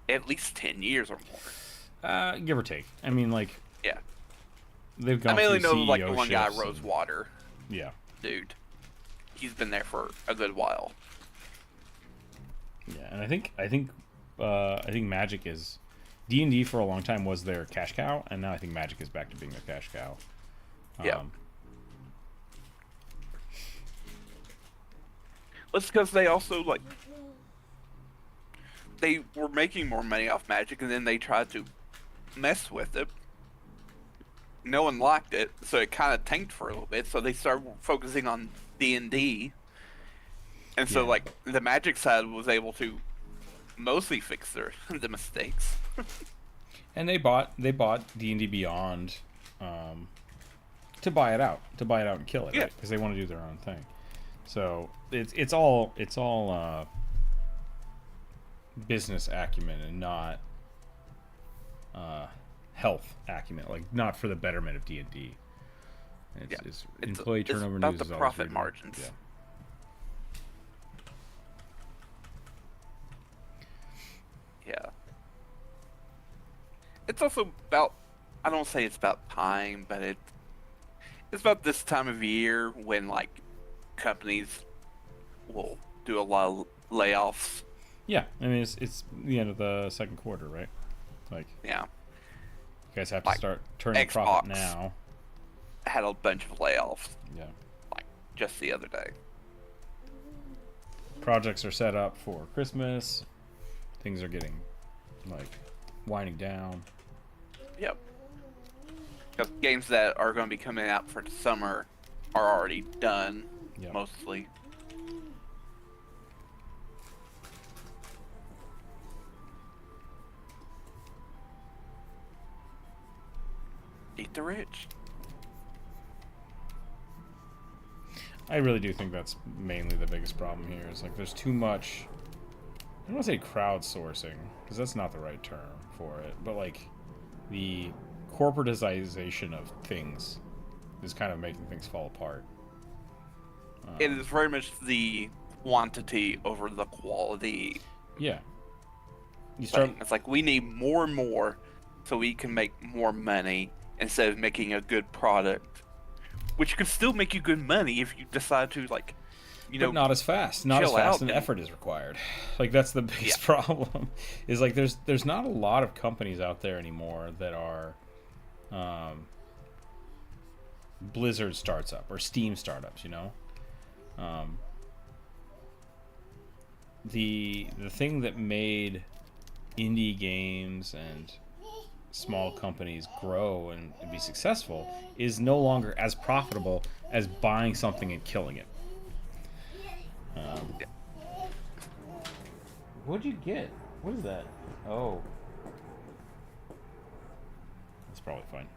at least 10 years or more. Give or take. I mean, like, Yeah. they've gone I mainly through know, like, CEO the one guy, shifts and- Rosewater. Yeah. Dude. He's been there for a good while. Yeah, and I think Magic is D&D for a long time was their cash cow, and now I think Magic is back to being their cash cow. Yeah. It's because they also, like, they were making more money off Magic, and then they tried to mess with it. No one liked it, so it kind of tanked for a little bit. So they started focusing on D&D, and so like the Magic side was able to mostly fix the mistakes. And they bought D&D Beyond to buy it out and kill it, Yeah. right? Because they want to do their own thing. So it's all business acumen and not health acumen, like not for the betterment of D&D. It's employee turnover about news the is always profit really- margins. Yeah. It's also about, I don't say it's about time, but it's about this time of year when, like, companies will do a lot of layoffs. Yeah, I mean it's the end of the second quarter, right? Like, Yeah. you guys have to Like, start turning a profit Xbox. now. Had a bunch of layoffs, Yeah. like, just the other day. Projects are set up for Christmas. Things are getting, like, winding down. Yep. Because games that are going to be coming out for the summer are already done, Yep. mostly. Eat the rich. I really do think that's mainly the biggest problem here. Is like there's too much. I don't want to say crowdsourcing because that's not the right term for it, but like the corporatization of things is kind of making things fall apart. It is very much the quantity over the quality. Yeah. start. It's like we need more and more, so we can make more money instead of making a good product, which could still make you good money if you decide to like, But not as fast. Not as chill fast, out and and- effort is required. Like that's the biggest problem. Is like there's not a lot of companies out there anymore that are Blizzard startup or Steam startups. You know, the thing that made indie games and small companies grow and be successful is no longer as profitable as buying something and killing it. What'd you get? What is that? Oh. That's probably fine.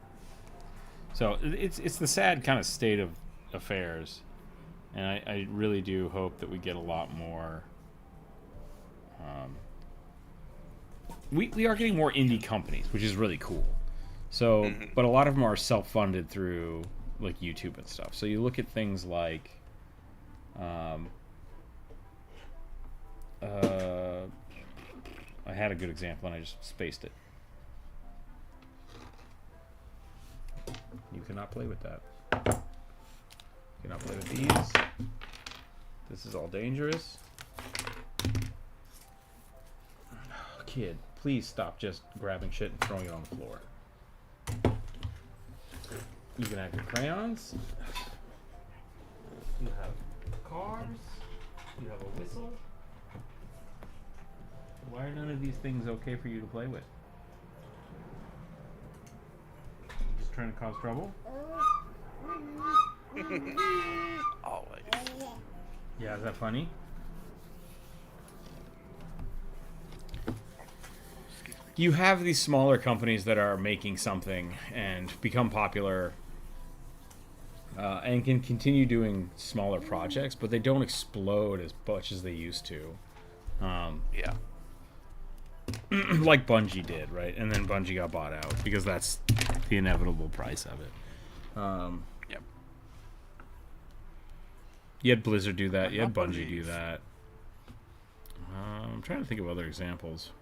So it's the sad kind of state of affairs, and I really do hope that we get a lot more. We are getting more indie companies, which is really cool. So, but a lot of them are self-funded through like YouTube and stuff. So you look at things like, I had a good example and I just spaced it. You cannot play with that. You cannot play with these. This is all dangerous. Kid, please stop just grabbing shit and throwing it on the floor. You can have your crayons. You have cars. You have a whistle. Why are none of these things okay for you to play with? You just trying to cause trouble? Always. Yeah, is that funny? You have these smaller companies that are making something and become popular and can continue doing smaller projects, but they don't explode as much as they used to. Yeah. Like Bungie did, right? And then Bungie got bought out because that's the inevitable price of it. Yep. You had Blizzard do that. You had Not Bungie do Bungie. that. I'm trying to think of other examples.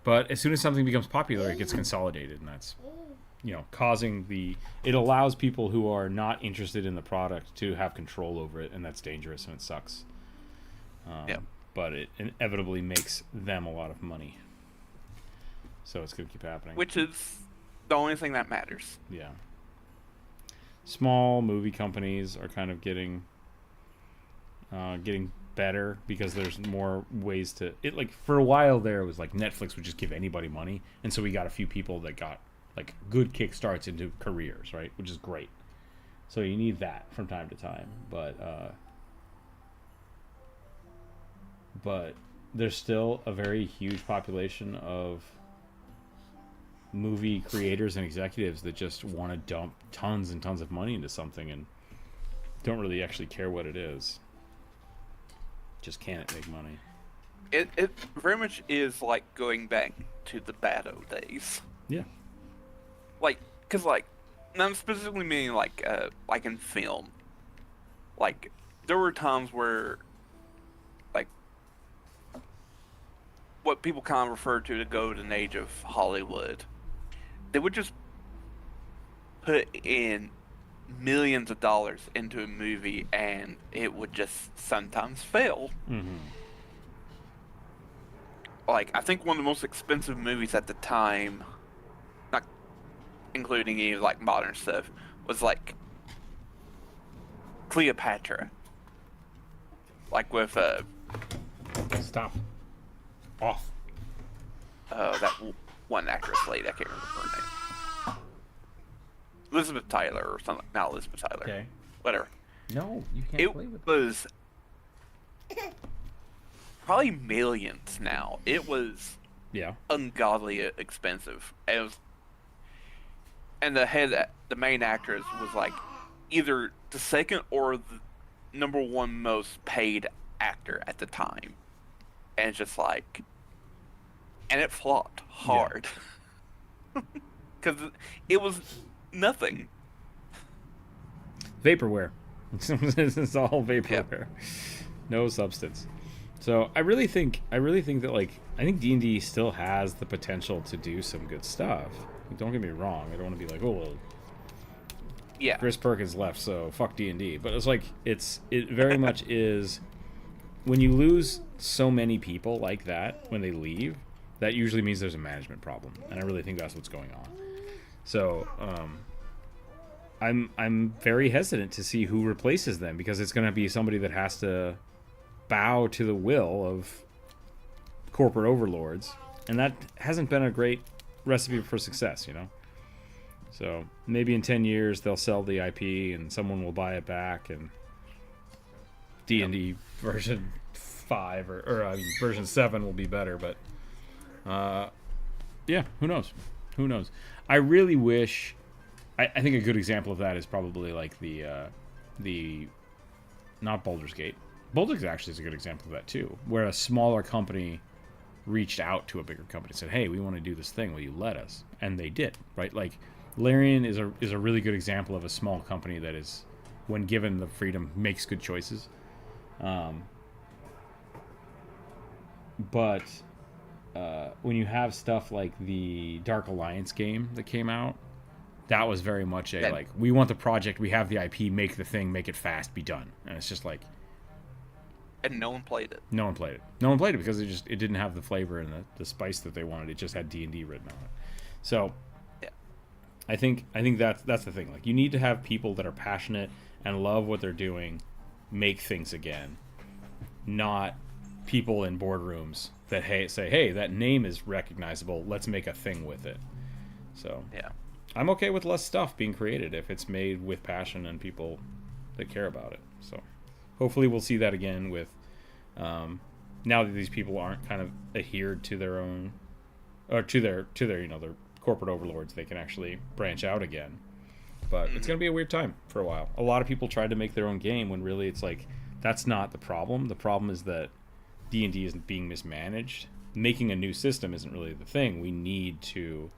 But as soon as something becomes popular, it gets consolidated, and that's, causing it allows people who are not interested in the product to have control over it, and that's dangerous and it sucks. Yep. But it inevitably makes them a lot of money. So it's going to keep happening. Which is the only thing that matters. Yeah. Small movie companies are kind of getting better because there's more ways to it. Like for a while there, it was like Netflix would just give anybody money, and so we got a few people that got like good kickstarts into careers, right? Which is great. So you need that from time to time, but there's still a very huge population of movie creators and executives that just want to dump tons and tons of money into something and don't really actually care what it is. Just can't make money. It very much is like going back to the bad old days. Yeah. Like, cause like, and I'm specifically meaning like in film. Like, there were times where, like, what people kind of refer to the golden age of Hollywood, they would just put in millions of dollars into a movie and it would just sometimes fail. Mm-hmm. Like, I think one of the most expensive movies at the time, not including any like modern stuff, was like Cleopatra. Like with Stop. Off. one actress lady, I can't remember her name. Elizabeth Tyler or something. Not Elizabeth Tyler. Okay. Whatever. No, you can't It play with was probably millions now. It was Yeah. ungodly expensive. And the main actress was like either the second or the number one most paid actor at the time. And it's just like, and it flopped hard. Because it was nothing. Vaporware. It's all vaporware. No substance. So I really think that like I think D&D still has the potential to do some good stuff. Don't get me wrong. I don't want to be like, oh, well, Yeah. Chris Perkins left, so fuck D&D. But it's like it very much is when you lose so many people like that when they leave, that usually means there's a management problem, and I really think that's what's going on. So I'm very hesitant to see who replaces them because it's going to be somebody that has to bow to the will of corporate overlords, and that hasn't been a great recipe for success, you know. So maybe in 10 years they'll sell the IP and someone will buy it back, and D&D version 5 or I mean, version 7 will be better. But yeah, who knows? Who knows? I really wish. I think a good example of that is probably like the not Baldur's Gate. Baldur's Gate actually is a good example of that too, where a smaller company reached out to a bigger company and said, "Hey, we want to do this thing. Will you let us?" And they did, right? Like Larian is a really good example of a small company that is, when given the freedom, makes good choices. But when you have stuff like the Dark Alliance game that came out, that was very much like, we want the project, we have the IP, make the thing, make it fast, be done. And it's just like, and no one played it. No one played it. No one played it because it didn't have the flavor and the spice that they wanted. It just had D&D written on it. So yeah, I think that's the thing. Like, you need to have people that are passionate and love what they're doing make things again, not people in boardrooms that say, hey, that name is recognizable, let's make a thing with it. So yeah, I'm okay with less stuff being created if it's made with passion and people that care about it. So hopefully we'll see that again with now that these people aren't kind of adhered to their own or to their you know, their corporate overlords. They can actually branch out again. But it's going to be a weird time for a while. A lot of people tried to make their own game when really it's like, that's not the problem. The problem is that D&D isn't being mismanaged. Making a new system isn't really the thing. We need to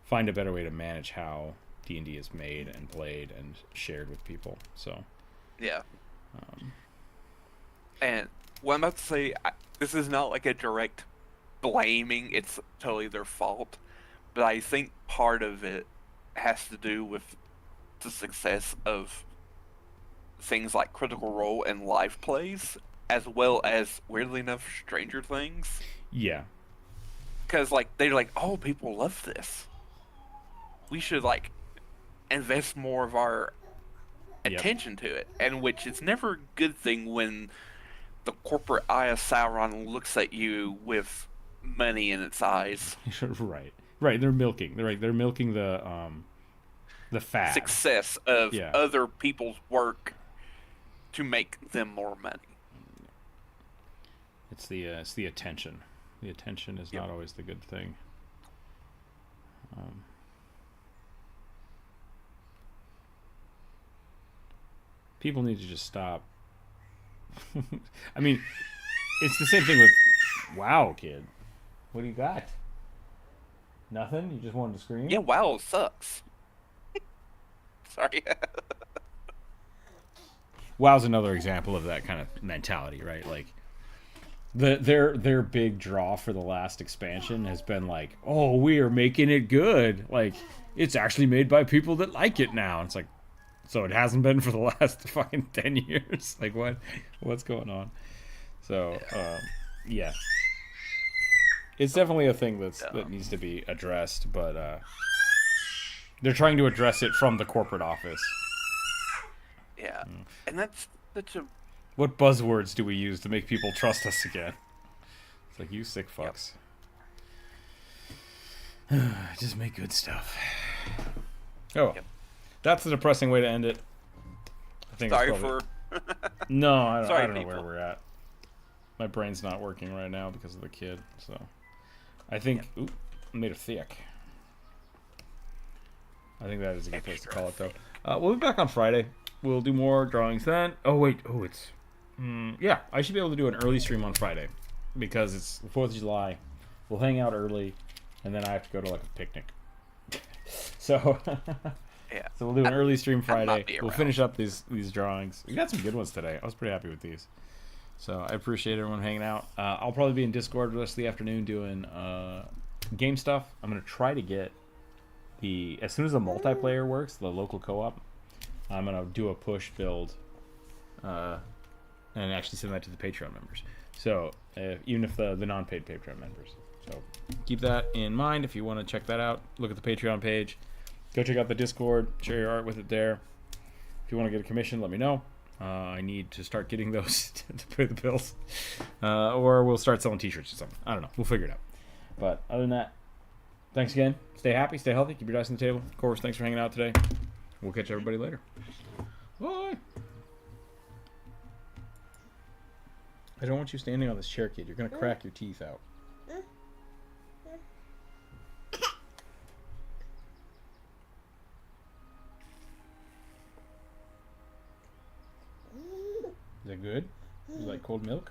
find a better way to manage how D&D is made and played and shared with people. So yeah. And what I'm about to say, this is not like a direct blaming. It's totally their fault. But I think part of it has to do with the success of things like Critical Role and live plays, as well as, weirdly enough, Stranger Things. Yeah. Because, like, they're like, oh, people love this. We should, like, invest more of our attention to it. And which is never a good thing when the corporate eye of Sauron looks at you with money in its eyes. Right. They're milking. They're milking the fad. Success of other people's work to make them more money. It's the attention. The attention is not always the good thing. People need to just stop. I mean, it's the same thing with, wow, kid. What do you got? Nothing? You just wanted to scream? Yeah, WoW sucks. Sorry. WoW's another example of that kind of mentality, right? Like, their big draw for the last expansion has been like, oh, we are making it good. Like, it's actually made by people that like it now. And it's like, so it hasn't been for the last fucking 10 years. Like, what's going on? So, yeah. It's definitely a thing that needs to be addressed, but they're trying to address it from the corporate office. Yeah. And that's such a... What buzzwords do we use to make people trust us again? It's like, you sick fucks. Just make good stuff. Oh, that's a depressing way to end it. I think. Sorry for. No, I don't know where we're at. My brain's not working right now because of the kid. So, I think. Ooh, I made a thick. I think that is a good place to call it, though. We'll be back on Friday. We'll do more drawings then. Oh wait. Oh, it's. Yeah, I should be able to do an early stream on Friday because it's the 4th of July. We'll hang out early, and then I have to go to like a picnic. So. Yeah. So we'll do an early stream Friday. We'll finish up these drawings. We got some good ones today. I was pretty happy with these. So I appreciate everyone hanging out. I'll probably be in Discord the rest of the afternoon doing game stuff. I'm gonna try to get as soon as the multiplayer works, the local co-op. I'm gonna do a push build, and actually send that to the Patreon members. So even if the non-paid Patreon members. So keep that in mind if you want to check that out. Look at the Patreon page. Go check out the Discord. Share your art with it there. If you want to get a commission, let me know. I need to start getting those to pay the bills. Or we'll start selling t-shirts or something. I don't know. We'll figure it out. But other than that, thanks again. Stay happy. Stay healthy. Keep your dice on the table. Of course, thanks for hanging out today. We'll catch everybody later. Bye. I don't want you standing on this chair, kid. You're going to crack your teeth out. Is that good? You like cold milk?